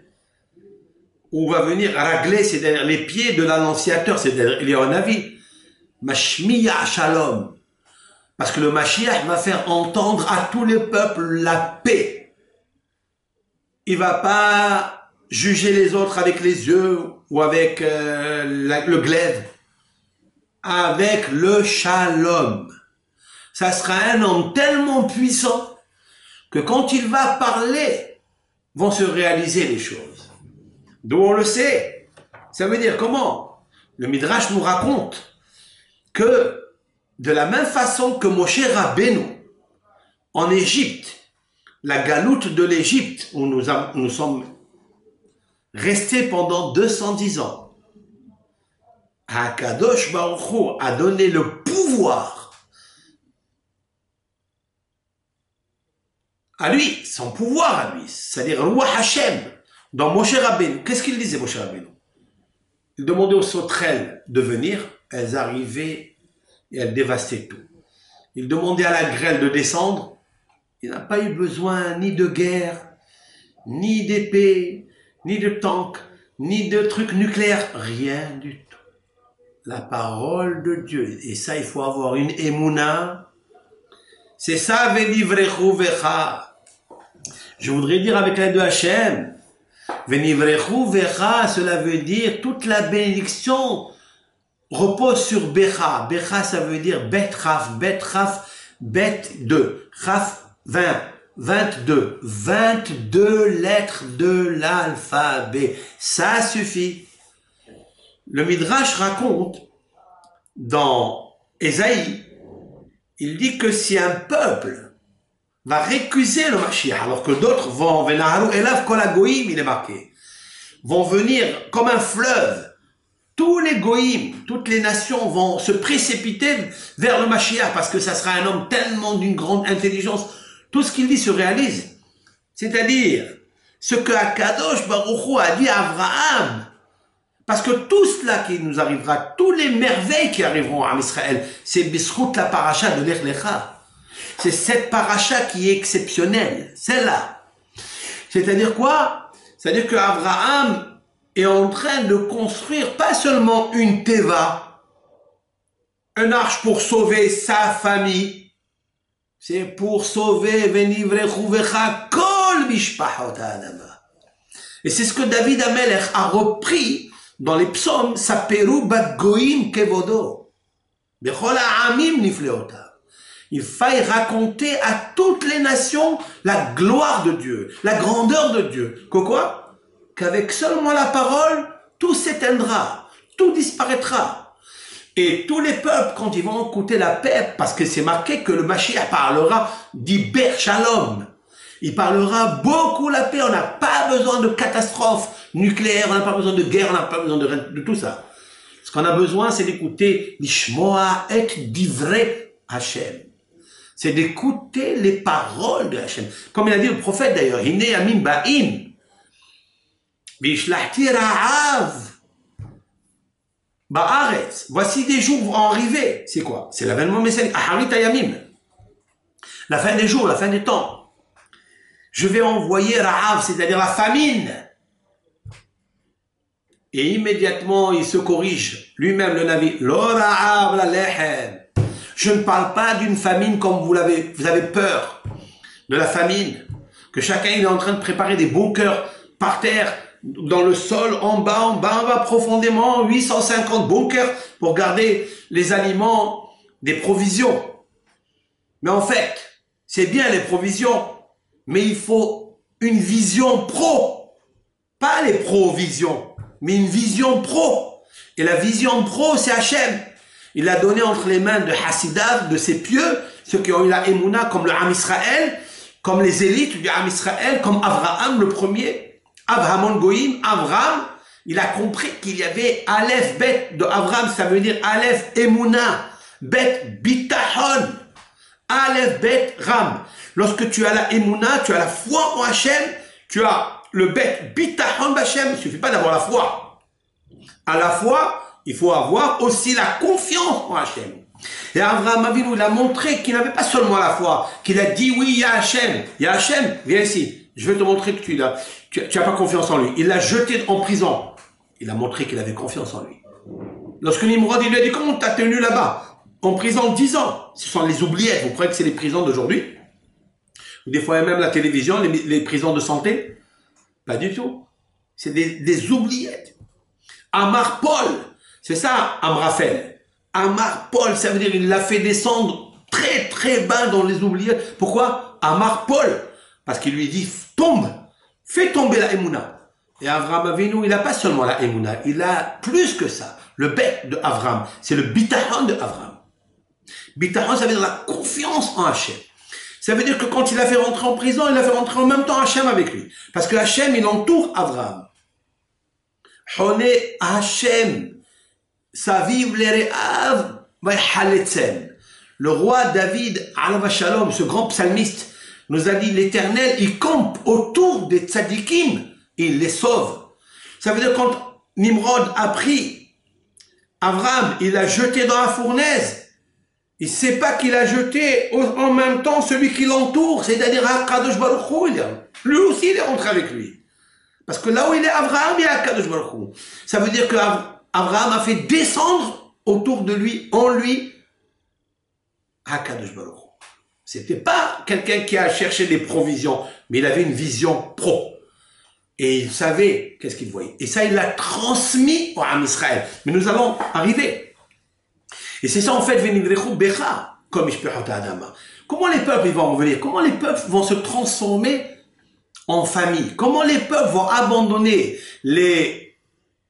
où va venir ragler, c'est-à-dire les pieds de l'annonciateur, c'est-à-dire il y a un avis, Mashmiya Shalom, parce que le Mashiach va faire entendre à tous les peuples la paix. Il va pas juger les autres avec les yeux ou avec le glaive, avec le Shalom. Ça sera un homme tellement puissant que quand il va parler, vont se réaliser les choses. D'où on le sait. Ça veut dire comment? Le Midrash nous raconte que de la même façon que Moshe Rabbeinu, en Égypte, la galoute de l'Égypte, où nous sommes restés pendant 210 ans, Hakadosh Baruch Hu a donné le pouvoir à lui, son pouvoir à lui, c'est-à-dire Roi Hashem, dans Moshe Rabbeinu. Qu'est-ce qu'il disait, Moshe Rabbeinu? Il demandait aux sauterelles de venir, elles arrivaient et elles dévastaient tout. Il demandait à la grêle de descendre, il n'a pas eu besoin ni de guerre, ni d'épée, ni de tank, ni de trucs nucléaires, rien du tout. La parole de Dieu, et ça il faut avoir une émouna, c'est ça, Venivrechu Vecha. Je voudrais dire avec l'aide de Hachem, Venivrechu Vecha, cela veut dire toute la bénédiction repose sur Becha. Becha, ça veut dire Bet Chaf, Bet 2, Chaf 20, 22, 22 lettres de l'alphabet. Ça suffit. Le Midrash raconte dans Ésaïe, il dit que si un peuple va récuser le Mashiach, alors que d'autres vont venaharu elav kol hagoyim, il est marqué, vont venir comme un fleuve. Tous les goïms, toutes les nations vont se précipiter vers le Mashiach parce que ça sera un homme tellement d'une grande intelligence. Tout ce qu'il dit se réalise. C'est-à-dire, ce que Akadosh Baruch Hu a dit à Abraham, parce que tout cela qui nous arrivera, tous les merveilles qui arriveront à Israël, c'est Bisrout la paracha de Lech Lecha. C'est cette paracha qui est exceptionnelle. Celle-là. C'est-à-dire quoi? C'est-à-dire que Abraham est en train de construire pas seulement une teva, une arche pour sauver sa famille, c'est pour sauver venivrechuvecha kol mishpachot ha'adama. Et c'est ce que David Amelech a repris dans les psaumes, Saperu bat goyim kevodo, bechol ha'amim nifleotav. Il faille raconter à toutes les nations la gloire de Dieu, la grandeur de Dieu. Que quoi? Qu'avec seulement la parole, tout s'éteindra, tout disparaîtra. Et tous les peuples, quand ils vont écouter la paix, parce que c'est marqué que le Mashiach parlera d'Iber Shalom. Il parlera beaucoup la paix, on n'a pas besoin de catastrophes nucléaires, on n'a pas besoin de guerre, on n'a pas besoin de tout ça. Ce qu'on a besoin, c'est d'écouter Lishmoa et Divrei Hashem. C'est d'écouter les paroles de Hashem. Comme il a dit le prophète d'ailleurs, Hine Yamim Ba'im, Vishlachti Ra'av, Ba'aretz. Voici des jours vont arriver. C'est quoi? C'est l'avènement messianique. Aharit Ayamim. La fin des jours, la fin des temps. Je vais envoyer Ra'av, c'est-à-dire la famine. Et immédiatement, il se corrige. Lui-même, le Navi. Lo Ra'av la lehem. Je ne parle pas d'une famine comme vous avez peur de la famine, que chacun il est en train de préparer des bunkers par terre, dans le sol, en bas, profondément, 850 bunkers pour garder les aliments, des provisions. Mais en fait, c'est bien les provisions, mais il faut une vision pro, pas les provisions, mais une vision pro. Et la vision pro, c'est Hachem. Il l'a donné entre les mains de Hassidav, de ses pieux, ceux qui ont eu la Emouna, comme le Ham Israël, comme les élites du Ham Israël, comme Avraham le premier, Avramon Goïm, Avram, il a compris qu'il y avait Aleph Bet de Avram, ça veut dire Aleph Emouna, Bet Bitachon, Aleph Bet Ram. Lorsque tu as la Emouna, tu as la foi en Hachem, tu as le Bet Bitachon Bachem, il ne suffit pas d'avoir la foi. À la fois, il faut avoir aussi la confiance en Hachem. Et Avraham Avinu, il a montré qu'il n'avait pas seulement la foi, qu'il a dit oui, il y a Hachem. Il y a Hachem, viens ici. Je vais te montrer que tu n'as pas confiance en lui. Il l'a jeté en prison. Il a montré qu'il avait confiance en lui. Lorsque Nimrod, il lui a dit, comment t'as tenu là-bas? En prison 10 ans. Ce sont les oubliettes. Vous croyez que c'est les prisons d'aujourd'hui? Des fois, même la télévision, les prisons de santé? Pas du tout. C'est des oubliettes. Amar Paul, c'est ça, Amraphel. Amar Paul, ça veut dire qu'il l'a fait descendre très très bas dans les oubliettes. Pourquoi? Amar Paul, parce qu'il lui dit, tombe, fais tomber la Emouna. Et Avraham Avinu, il n'a pas seulement la Emouna, il a plus que ça. Le bec de Avram, c'est le bitachon de Avram. Bitachon, ça veut dire la confiance en Hachem. Ça veut dire que quand il a fait rentrer en prison, il a fait rentrer en même temps Hachem avec lui. Parce que Hachem, il entoure Avraham. Honé Hachem, Saviv l'Ereav, Vaïhaletzen. Le roi David, Alav Shalom, ce grand psalmiste, nous a dit l'Éternel, il campe autour des tzadikim, il les sauve. Ça veut dire quand Nimrod a pris Avraham, il l'a jeté dans la fournaise. Il ne sait pas qu'il a jeté en même temps celui qui l'entoure, c'est-à-dire Kadosh Baruch Hu. Lui aussi, il est rentré avec lui. Parce que là où il est Avraham, il y a Kadosh Baruch Hu. Ça veut dire que Avraham a fait descendre autour de lui, en lui, Kadosh Baruch Hu. C'était pas quelqu'un qui a cherché des provisions, mais il avait une vision pro. Et il savait qu'est-ce qu'il voyait. Et ça, il l'a transmis au Ham Israël. Mais nous allons arriver. Et c'est ça en fait, Venivrechu Becha, comme Ishpehot Adama. Comment les peuples ils vont revenir? Comment les peuples vont se transformer en famille? Comment les peuples vont abandonner les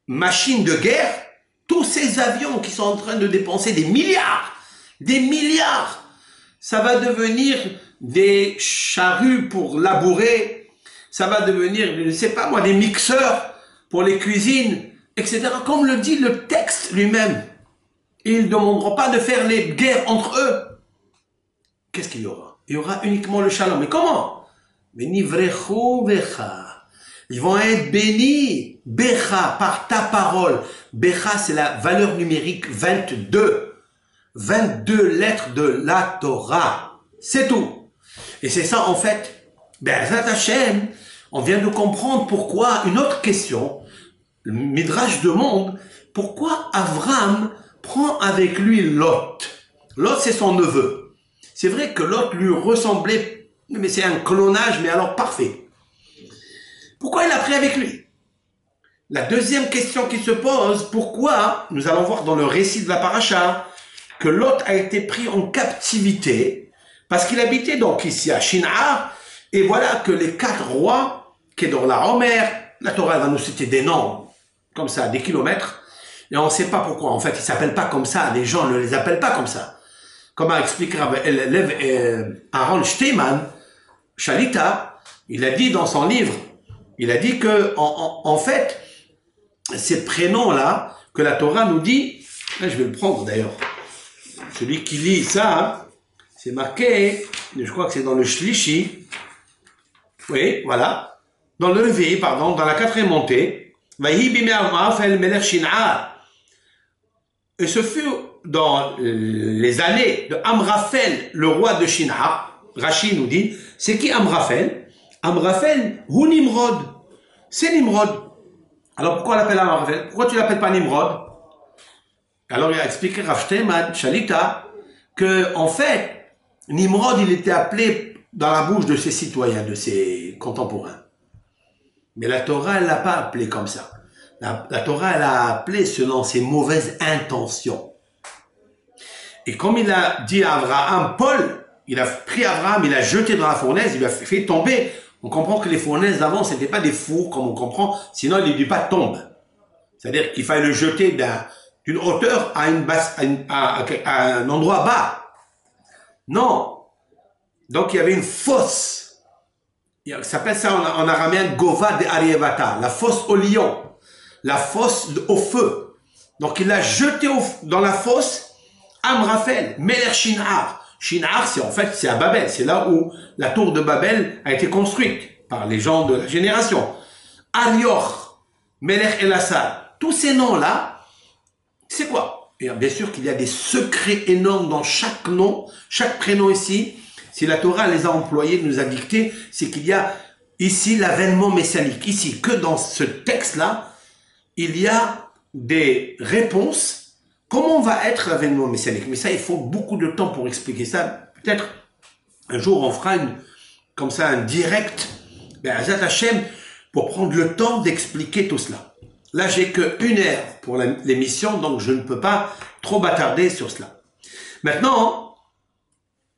machines de guerre tous ces avions qui sont en train de dépenser des milliards, ça va devenir des charrues pour labourer, ça va devenir, je ne sais pas moi, des mixeurs pour les cuisines, etc. Comme le dit le texte lui-même. Ils ne demanderont pas de faire les guerres entre eux. Qu'est-ce qu'il y aura? Il y aura uniquement le shalom. Mais comment? Ils vont être bénis, Becha, par ta parole. Becha, c'est la valeur numérique 22. 22 lettres de la Torah. C'est tout. Et c'est ça, en fait, Be'ezrat Hashem, on vient de comprendre pourquoi, une autre question, le Midrash demande, pourquoi Avram prend avec lui Lot. Lot, c'est son neveu. C'est vrai que Lot lui ressemblait, mais c'est un clonage, mais alors parfait. Pourquoi il l'a pris avec lui? La deuxième question qui se pose, pourquoi, nous allons voir dans le récit de la paracha, que Lot a été pris en captivité, parce qu'il habitait donc ici à Shinar, et voilà que les 4 rois, Kedorla Omer, la Torah va nous citer des noms, comme ça, des kilomètres, et on ne sait pas pourquoi, en fait, ils ne s'appellent pas comme ça, les gens ne les appellent pas comme ça. Comme a expliqué Aaron Steinman, Shalita, il a dit dans son livre, il a dit que, en fait, ces prénoms-là, que la Torah nous dit, là, je vais le prendre d'ailleurs, celui qui lit ça, hein, c'est marqué, je crois que c'est dans le Shlishi, oui, voilà, dans le Levi, pardon, dans la 4e montée, et ce fut dans les années de Amraphel, le roi de Shinar. Rashi nous dit, c'est qui Amraphel? Amraphel, ou Nimrod. C'est Nimrod. Alors pourquoi on l'appelle Amraphel? Pourquoi tu l'appelles pas Nimrod? Alors il a expliqué Rav Steinman, Shalita, que en fait, Nimrod, il était appelé dans la bouche de ses citoyens, de ses contemporains. Mais la Torah, elle l'a pas appelé comme ça. La Torah, elle a appelé selon ses mauvaises intentions. Et comme il a dit à Abraham, Paul, il a pris Abraham, il a jeté dans la fournaise, il lui a fait tomber. On comprend que les fournaises d'avant, c'était pas des fours, comme on comprend, sinon il ne dit pas tombe. C'est-à-dire qu'il fallait le jeter d'une hauteur à une basse, à un endroit bas. Non. Donc il y avait une fosse. Ça s'appelle ça en araméen Gova de Arievata, la fosse au lion, la fosse au feu. Donc il l'a jeté dans la fosse Amraphel, Meler Shinar. Shinar, c'est en fait, c'est à Babel. C'est là où la tour de Babel a été construite par les gens de la génération. Arior, Meler Elassar. Tous ces noms-là, c'est quoi? Et bien sûr qu'il y a des secrets énormes dans chaque nom, chaque prénom ici. Si la Torah les a employés, nous a dicté, c'est qu'il y a ici l'avènement messianique. Ici, que dans ce texte-là, il y a des réponses. Comment va être l'avènement messianique? Mais ça, il faut beaucoup de temps pour expliquer ça. Peut-être un jour, on fera comme ça un direct, Be'ezrat Hashem, pour prendre le temps d'expliquer tout cela. Là, j'ai que 1 heure pour l'émission, donc je ne peux pas trop bâtarder sur cela. Maintenant,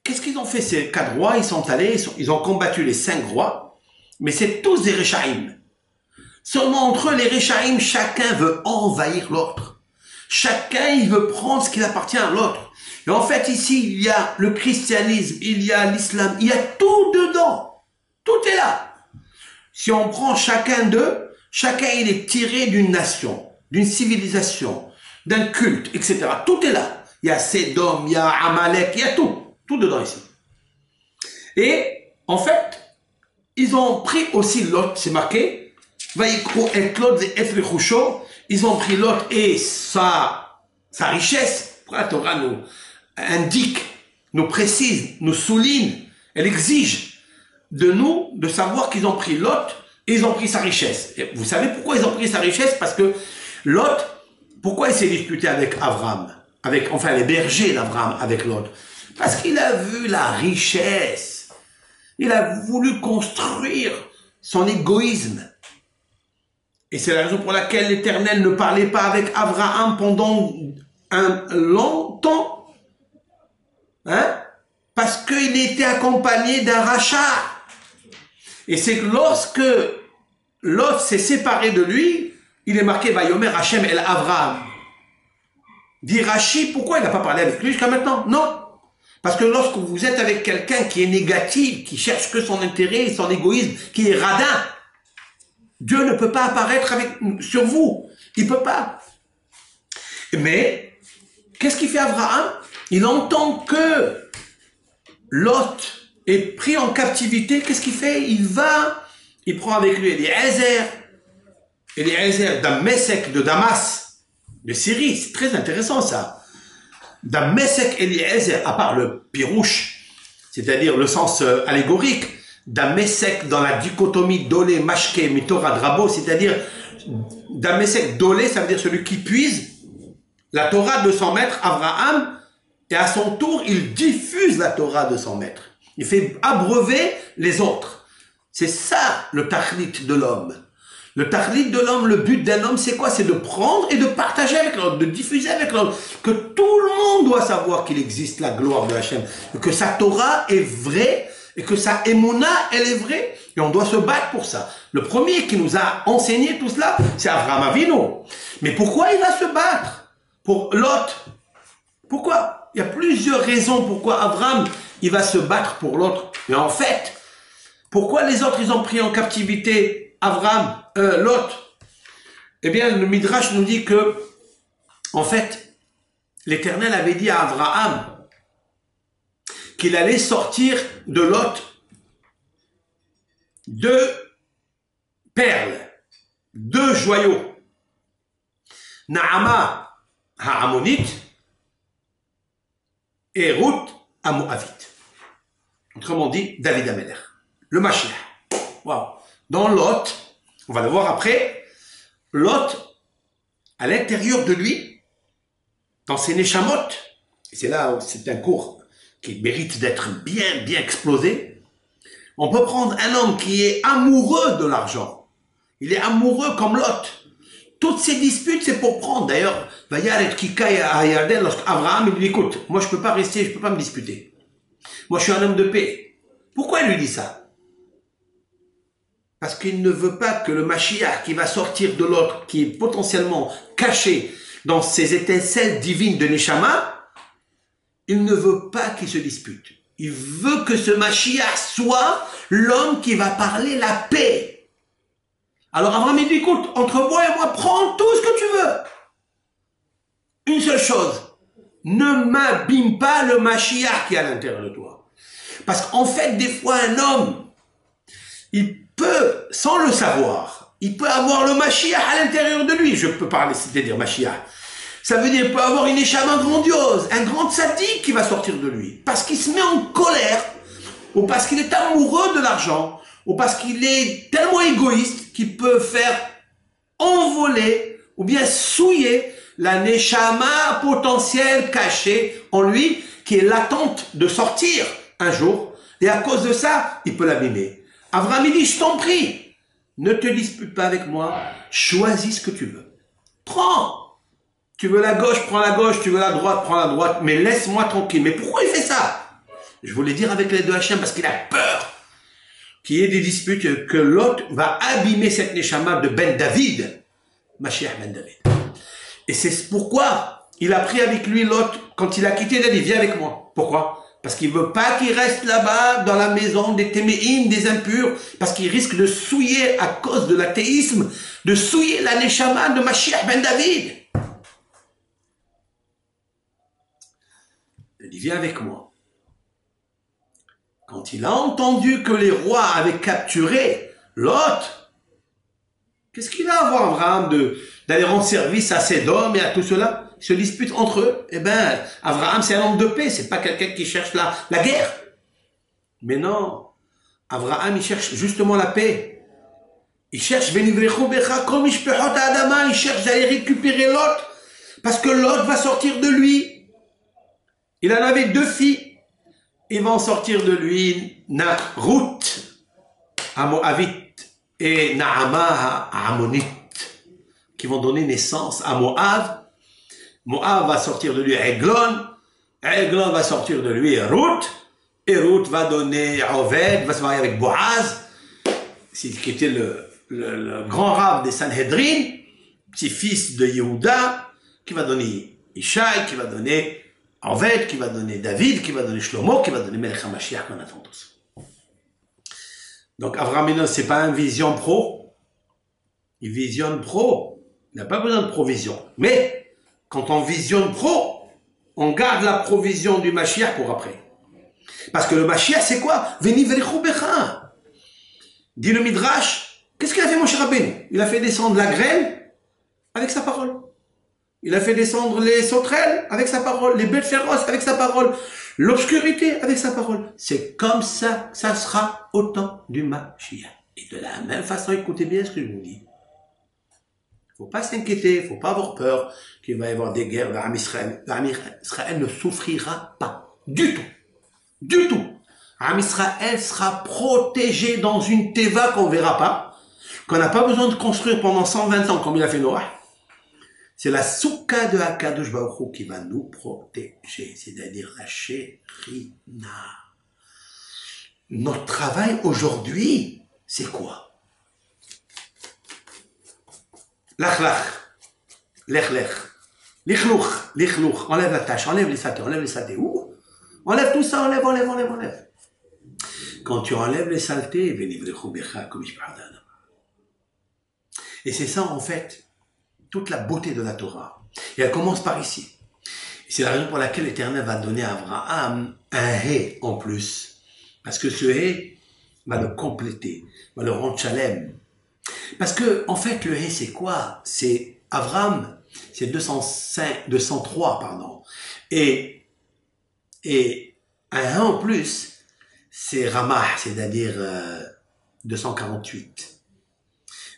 qu'est-ce qu'ils ont fait ces 4 rois? Ils sont allés, ils ont combattu les 5 rois, mais c'est tous des Réchaïm. Seulement entre eux, les Réchaïm, chacun veut envahir l'autre. Chacun, il veut prendre ce qui appartient à l'autre. Et en fait, ici, il y a le christianisme, il y a l'islam, il y a tout dedans. Tout est là. Si on prend chacun d'eux, chacun, il est tiré d'une nation, d'une civilisation, d'un culte, etc. Tout est là. Il y a Sédom, il y a Amalek, il y a tout. Tout dedans ici. Et, en fait, ils ont pris aussi Lot, c'est marqué, Vaïkro et Lot et Efrechusho. Ils ont pris Lot et sa richesse. La Torah nous indique, nous précise, nous souligne, elle exige de nous de savoir qu'ils ont pris Lot et ils ont pris sa richesse. Et vous savez pourquoi ils ont pris sa richesse? Parce que Lot, pourquoi il s'est disputé avec Abraham, enfin les bergers d'Abraham avec Lot? Parce qu'il a vu la richesse. Il a voulu construire son égoïsme. Et c'est la raison pour laquelle l'Éternel ne parlait pas avec Abraham pendant un long temps. Hein? Parce qu'il était accompagné d'un rachat. Et c'est que lorsque Lot s'est séparé de lui, il est marqué Vayomer Hashem el Abraham. Dit Rachi, pourquoi il n'a pas parlé avec lui jusqu'à maintenant? Non. Parce que lorsque vous êtes avec quelqu'un qui est négatif, qui cherche que son intérêt, son égoïsme, qui est radin, Dieu ne peut pas apparaître sur vous. Il ne peut pas. Mais, qu'est-ce qu'il fait Abraham? Il entend que Lot est pris en captivité. Qu'est-ce qu'il fait? Il prend avec lui Eliezer d'Amesek de Damas, de Syrie. C'est très intéressant ça. D'Amesek Eliezer, à part le pirouche, c'est-à-dire le sens allégorique, d'Amesek dans la dichotomie Dolé, Mashke, Mitora, Drabo, c'est-à-dire d'Amesek, Dolé, ça veut dire celui qui puise la Torah de son maître, Abraham, et à son tour, il diffuse la Torah de son maître. Il fait abreuver les autres. C'est ça le tachlit de l'homme. Le tachlit de l'homme, le but d'un homme, c'est quoi? C'est de prendre et de partager avec l'autre, de diffuser avec l'autre. Que tout le monde doit savoir qu'il existe la gloire de Hachem, que sa Torah est vraie et que sa émouna, elle est vraie. Et on doit se battre pour ça. Le premier qui nous a enseigné tout cela, c'est Avraham Avinu. Mais pourquoi il va se battre pour Lot? Pourquoi? Il y a plusieurs raisons pourquoi Abraham, il va se battre pour l'autre. Mais en fait, pourquoi les autres, ils ont pris en captivité Lot? Eh bien, le Midrash nous dit que, en fait, l'Éternel avait dit à Abraham qu'il allait sortir de Lot 2 perles, 2 joyaux. Naama Ha'amonite et Ruth Moavite. Autrement dit, David Améler, le Mashiach. Waouh! Dans Lot, on va le voir après, Lot, à l'intérieur de lui, dans ses neshamot, et c'est là où c'est un cours qui mérite d'être bien explosé, on peut prendre un homme qui est amoureux de l'argent. Il est amoureux comme Lot. Toutes ces disputes, c'est pour prendre. D'ailleurs, Vayaret Kikaï à Yarden, lorsqu'Abraham, il lui dit, écoute, moi je peux pas rester, je peux pas me disputer. Moi je suis un homme de paix. Pourquoi il lui dit ça? Parce qu'il ne veut pas que le Mashiach qui va sortir de l'autre, qui est potentiellement caché dans ces étincelles divines de Neshama, il ne veut pas qu'il se dispute. Il veut que ce Mashiach soit l'homme qui va parler la paix. Alors Abraham dit, écoute, entre moi et moi, prends tout ce que tu veux. Une seule chose, ne m'abîme pas le Mashiach qui est à l'intérieur de toi. Parce qu'en fait, des fois, un homme, il peut, sans le savoir, il peut avoir le Mashiach à l'intérieur de lui. Je peux parler, c'est-à-dire Mashiach. Ça veut dire qu'il peut avoir une échama grandiose, un grand tzaddik qui va sortir de lui. Parce qu'il se met en colère, ou parce qu'il est amoureux de l'argent, ou parce qu'il est tellement égoïste qu'il peut faire envoler, ou bien souiller la neshama potentielle cachée en lui, qui est latente de sortir un jour, et à cause de ça, il peut l'abîmer. Abraham dit, je t'en prie, ne te dispute pas avec moi, choisis ce que tu veux. Prends. Tu veux la gauche, prends la gauche, tu veux la droite, prends la droite, mais laisse-moi tranquille. Mais pourquoi il fait ça? Je voulais dire avec l'aide de Hachem, parce qu'il a peur qu'il y ait des disputes, que Lot va abîmer cette neshama de Ben David, Mashiach Ben David. Et c'est pourquoi il a pris avec lui Lot, quand il a quitté, il a dit, viens avec moi. Pourquoi? Parce qu'il veut pas qu'il reste là-bas, dans la maison des téméim, des impurs, parce qu'il risque de souiller, à cause de l'athéisme, de souiller la neshama de Mashiach Ben David. Il dit, viens avec moi. Quand il a entendu que les rois avaient capturé Lot, qu'est-ce qu'il a à voir, Abraham, d'aller rendre service à Sédom et à tout cela? Ils se disputent entre eux. Eh bien, Abraham, c'est un homme de paix, c'est pas quelqu'un qui cherche la guerre. Mais non, Abraham, il cherche justement la paix. Il cherche, il cherche d'aller récupérer Lot, parce que Lot va sortir de lui. Il en avait 2 filles. Ils vont sortir de lui Ruth à Moavite et Naama à Ammonite, qui vont donner naissance à Moab. Moab va sortir de lui Eglon. Eglon va sortir de lui Ruth. Et Ruth va donner Oved, va se marier avec Boaz, qui était le grand rab des Sanhedrin, petit-fils de Yehuda, qui va donner Ishaï, qui va donner Oved, qui va donner David, qui va donner Shlomo, qui va donner Melech HaMashiach qu'on attend tous. Donc Avraham Avinu, c'est pas une vision pro, il visionne pro, il n'a pas besoin de provision. Mais quand on visionne pro, on garde la provision du Mashiach pour après. Parce que le Mashiach, c'est quoi? Veni verichu becha. Dit le Midrash, qu'est-ce qu'il a fait Moshe Rabbeinu? Il a fait descendre la graine avec sa parole. Il a fait descendre les sauterelles avec sa parole, les bêtes féroces avec sa parole, l'obscurité avec sa parole. C'est comme ça que ça sera au temps du Mashiach. Et de la même façon, écoutez bien ce que je vous dis. Faut pas s'inquiéter, faut pas avoir peur qu'il va y avoir des guerres vers Israël. Israël ne souffrira pas du tout. Du tout. Israël sera protégé dans une teva qu'on verra pas, qu'on n'a pas besoin de construire pendant 120 ans comme il a fait Noah. C'est la soukha de Hakadosh Baruch Hu qui va nous protéger, c'est-à-dire la Shérina. Notre travail aujourd'hui, c'est quoi? Lach, lech, lichlouch, enlève la tâche, enlève les saletés, ouh, enlève tout ça, enlève. Quand tu enlèves les saletés, et c'est ça en fait, toute la beauté de la Torah. Et elle commence par ici. C'est la raison pour laquelle l'Éternel va donner à Abraham un hé en plus. Parce que ce hé va le compléter, va le rendre shalem. Parce que, en fait, le hé, c'est quoi? C'est Abraham, c'est 203, pardon. Et un en plus, c'est Ramah, c'est-à-dire 248.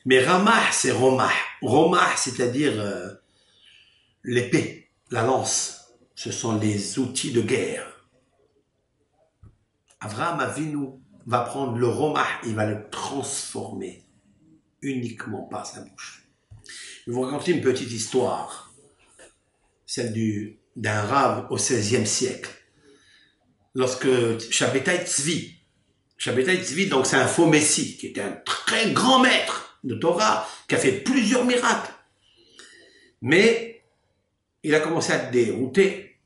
Mais Ramah, c'est Romah. Romah, c'est-à-dire l'épée, la lance. Ce sont les outils de guerre. Abraham Avinu va prendre le Romah, il va le transformer uniquement par sa bouche. Je vais vous raconter une petite histoire, celle d'un rave au XVIe siècle. Lorsque Shabbatai Tzvi, donc c'est un faux messie, qui était un très grand maître de Torah, qui a fait plusieurs miracles. Mais il a commencé à dérouter,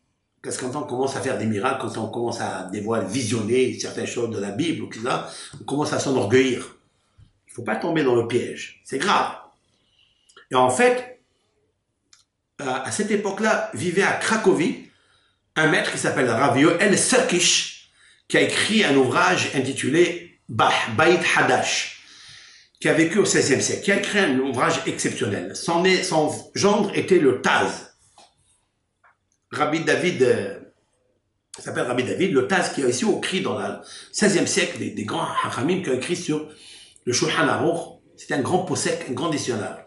parce que quand on commence à faire des miracles, quand on commence à dévoiler, visionner certaines choses de la Bible, ou tout ça, on commence à s'enorgueillir. Il ne faut pas tomber dans le piège, c'est grave. Et en fait, à cette époque-là, vivait à Cracovie un maître qui s'appelle Rav Yoel Serkish, qui a écrit un ouvrage intitulé Bait Hadash, qui a vécu au XVIe siècle, qui a écrit un ouvrage exceptionnel. Son gendre était le Taz. Rabbi David, s'appelle Rabbi David, le Taz qui a aussi écrit dans le XVIe siècle des grands hachamim qui ont écrit sur le Shulchan Aruch. C'était un grand possèque, un grand dictionnaire.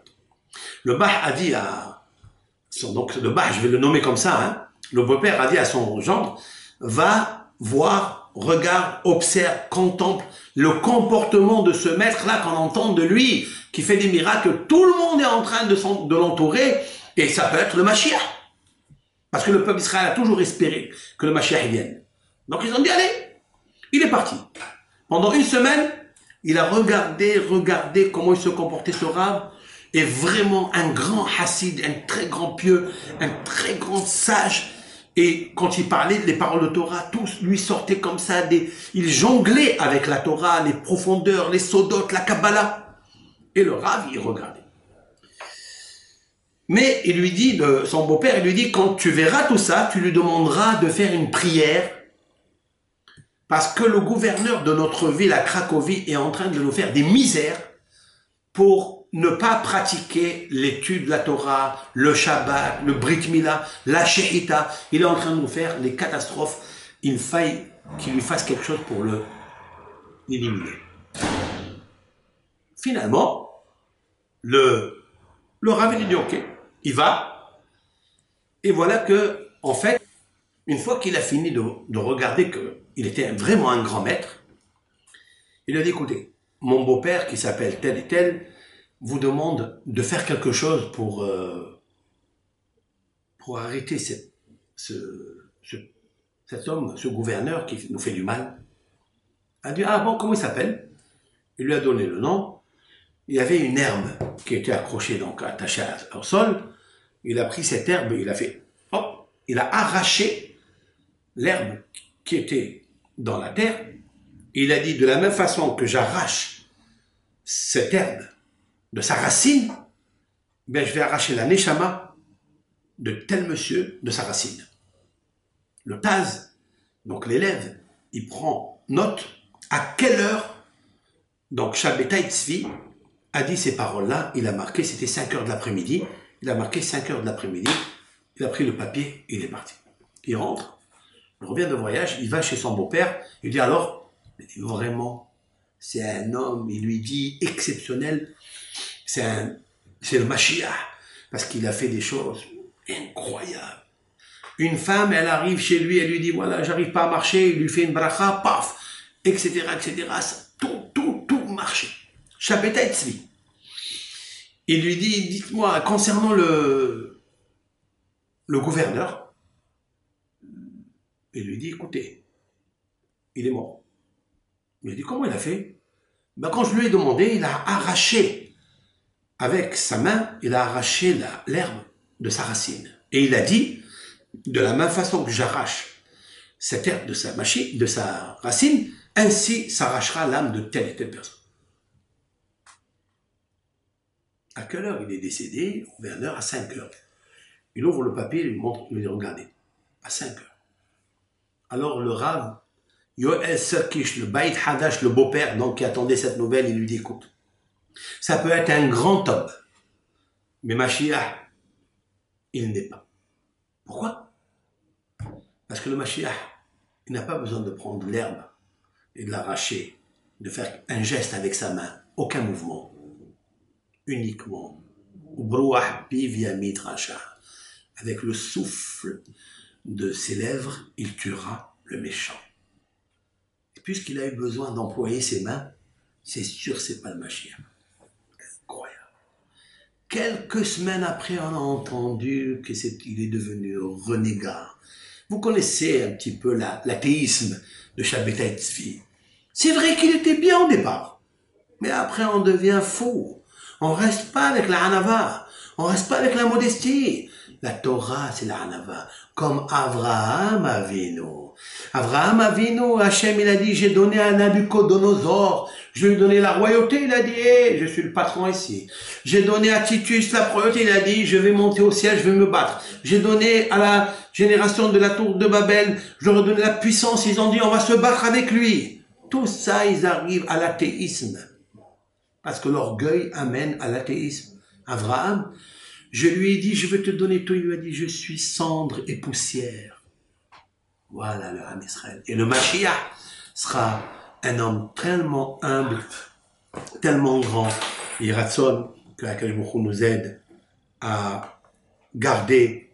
Le Bah a dit donc le Bah, je vais le nommer comme ça, hein, le beau-père a dit à son gendre, va voir, regarde, observe, contemple le comportement de ce maître-là qu'on entend de lui, qui fait des miracles, tout le monde est en train de l'entourer, et ça peut être le Mashiach. Parce que le peuple d'Israël a toujours espéré que le Mashiach vienne. Donc ils ont dit, allez, il est parti. Pendant une semaine, il a regardé comment il se comportait ce rave, et vraiment un grand hassid, un très grand pieux, un très grand sage. Et quand il parlait les paroles de Torah, tous lui sortaient comme ça, il jonglait avec la Torah, les profondeurs, les sodotes, la Kabbalah. Et le rave, il regardait. Mais il lui dit, son beau-père, il lui dit, quand tu verras tout ça, tu lui demanderas de faire une prière, parce que le gouverneur de notre ville à Cracovie est en train de nous faire des misères pour ne pas pratiquer l'étude de la Torah, le Shabbat, le Brit Mila, la Shehita. Il est en train de nous faire des catastrophes. Il faille qu'il lui fasse quelque chose pour l'éliminer. Finalement, le rabbin lui dit ok, il va. Et voilà que, en fait, une fois qu'il a fini de regarder qu'il était vraiment un grand maître, il a dit écoutez, mon beau-père qui s'appelle tel et tel, vous demande de faire quelque chose pour arrêter cet homme, ce gouverneur qui nous fait du mal. Il a dit, ah bon, comment il s'appelle? Il lui a donné le nom. Il y avait une herbe qui était accrochée, donc attachée au sol. Il a pris cette herbe, il a fait, hop, il a arraché l'herbe qui était dans la terre. Il a dit, de la même façon que j'arrache cette herbe de sa racine, ben je vais arracher la neshama de tel monsieur de sa racine. Le Taz, donc l'élève, il prend note à quelle heure, donc Shabbatai Tzvi a dit ces paroles-là, il a marqué, c'était 5 heures de l'après-midi, il a marqué 5 heures de l'après-midi, il a pris le papier et il est parti. Il rentre, il revient de voyage, il va chez son beau-père, il dit alors, il dit, vraiment, c'est un homme, il lui dit, exceptionnel, c'est le Mashiach, parce qu'il a fait des choses incroyables. Une femme, elle arrive chez lui, elle lui dit, voilà, j'arrive pas à marcher, il lui fait une bracha, paf, etc., etc., tout marché. Shabbatai Tzvi. Il lui dit, dites-moi, concernant le gouverneur, il lui dit, écoutez, il est mort. Il dit, comment il a fait? Ben, quand je lui ai demandé, il a arraché, avec sa main, il a arraché l'herbe de sa racine. Et il a dit, de la même façon que j'arrache cette herbe de sa racine, ainsi s'arrachera l'âme de telle et telle personne. À quelle heure il est décédé? Le gouverneur à 5 heures. Il ouvre le papier, il lui montre, il lui dit, regardez, à 5 heures. Alors le Rav, Yoel Serkish, le Baït Hadash, le beau-père, donc qui attendait cette nouvelle, il lui dit, écoute, ça peut être un grand homme, mais Mashiach, il n'est pas. Pourquoi? Parce que le Mashiach, il n'a pas besoin de prendre l'herbe et de l'arracher, de faire un geste avec sa main, aucun mouvement, uniquement. Avec le souffle de ses lèvres, il tuera le méchant. Et puisqu'il a eu besoin d'employer ses mains, c'est sûr c'est pas le Mashiach. Incroyable. Quelques semaines après, on a entendu qu'il est devenu renégat. Vous connaissez un petit peu l'athéisme de Shabbatai Tzvi. C'est vrai qu'il était bien au départ, mais après on devient fou. On reste pas avec la hanava, on reste pas avec la modestie. La Torah, c'est la hanava, comme Avraham Avinu. Avraham Avinu, Hachem, il a dit, j'ai donné à Nabucodonosor, je lui ai donné la royauté, il a dit, hey, je suis le patron ici. J'ai donné à Titus la royauté, il a dit, je vais monter au ciel, je vais me battre. J'ai donné à la génération de la tour de Babel, je leur ai donné la puissance, ils ont dit, on va se battre avec lui. Tout ça, ils arrivent à l'athéisme. Parce que l'orgueil amène à l'athéisme. Abraham, je lui ai dit, je vais te donner tout. Il lui a dit, je suis cendre et poussière. Voilà le Ham Israël. Et le Mashiach sera un homme tellement humble, tellement grand. Et Ratson, que la Kadosh Baruch Hu nous aide à garder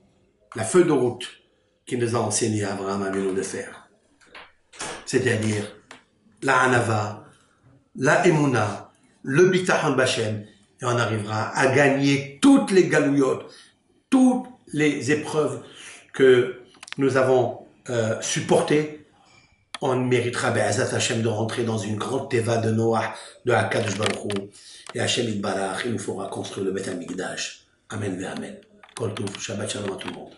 la feuille de route qui nous a enseigné Abraham Avinu de faire. C'est-à-dire la Hanava, la Emouna, le Bitachon B'Hashem, et on arrivera à gagner toutes les galouillottes, toutes les épreuves que nous avons supportées. On méritera Be'ezat Hashem de rentrer dans une grande teva de Noah, de HaKadosh Baruch Hu, et Hashem Yitbarach, il nous fera construire le Beth HaMikdash. Amen ve Amen. Kol Tov, Shabbat Shalom à tout le monde.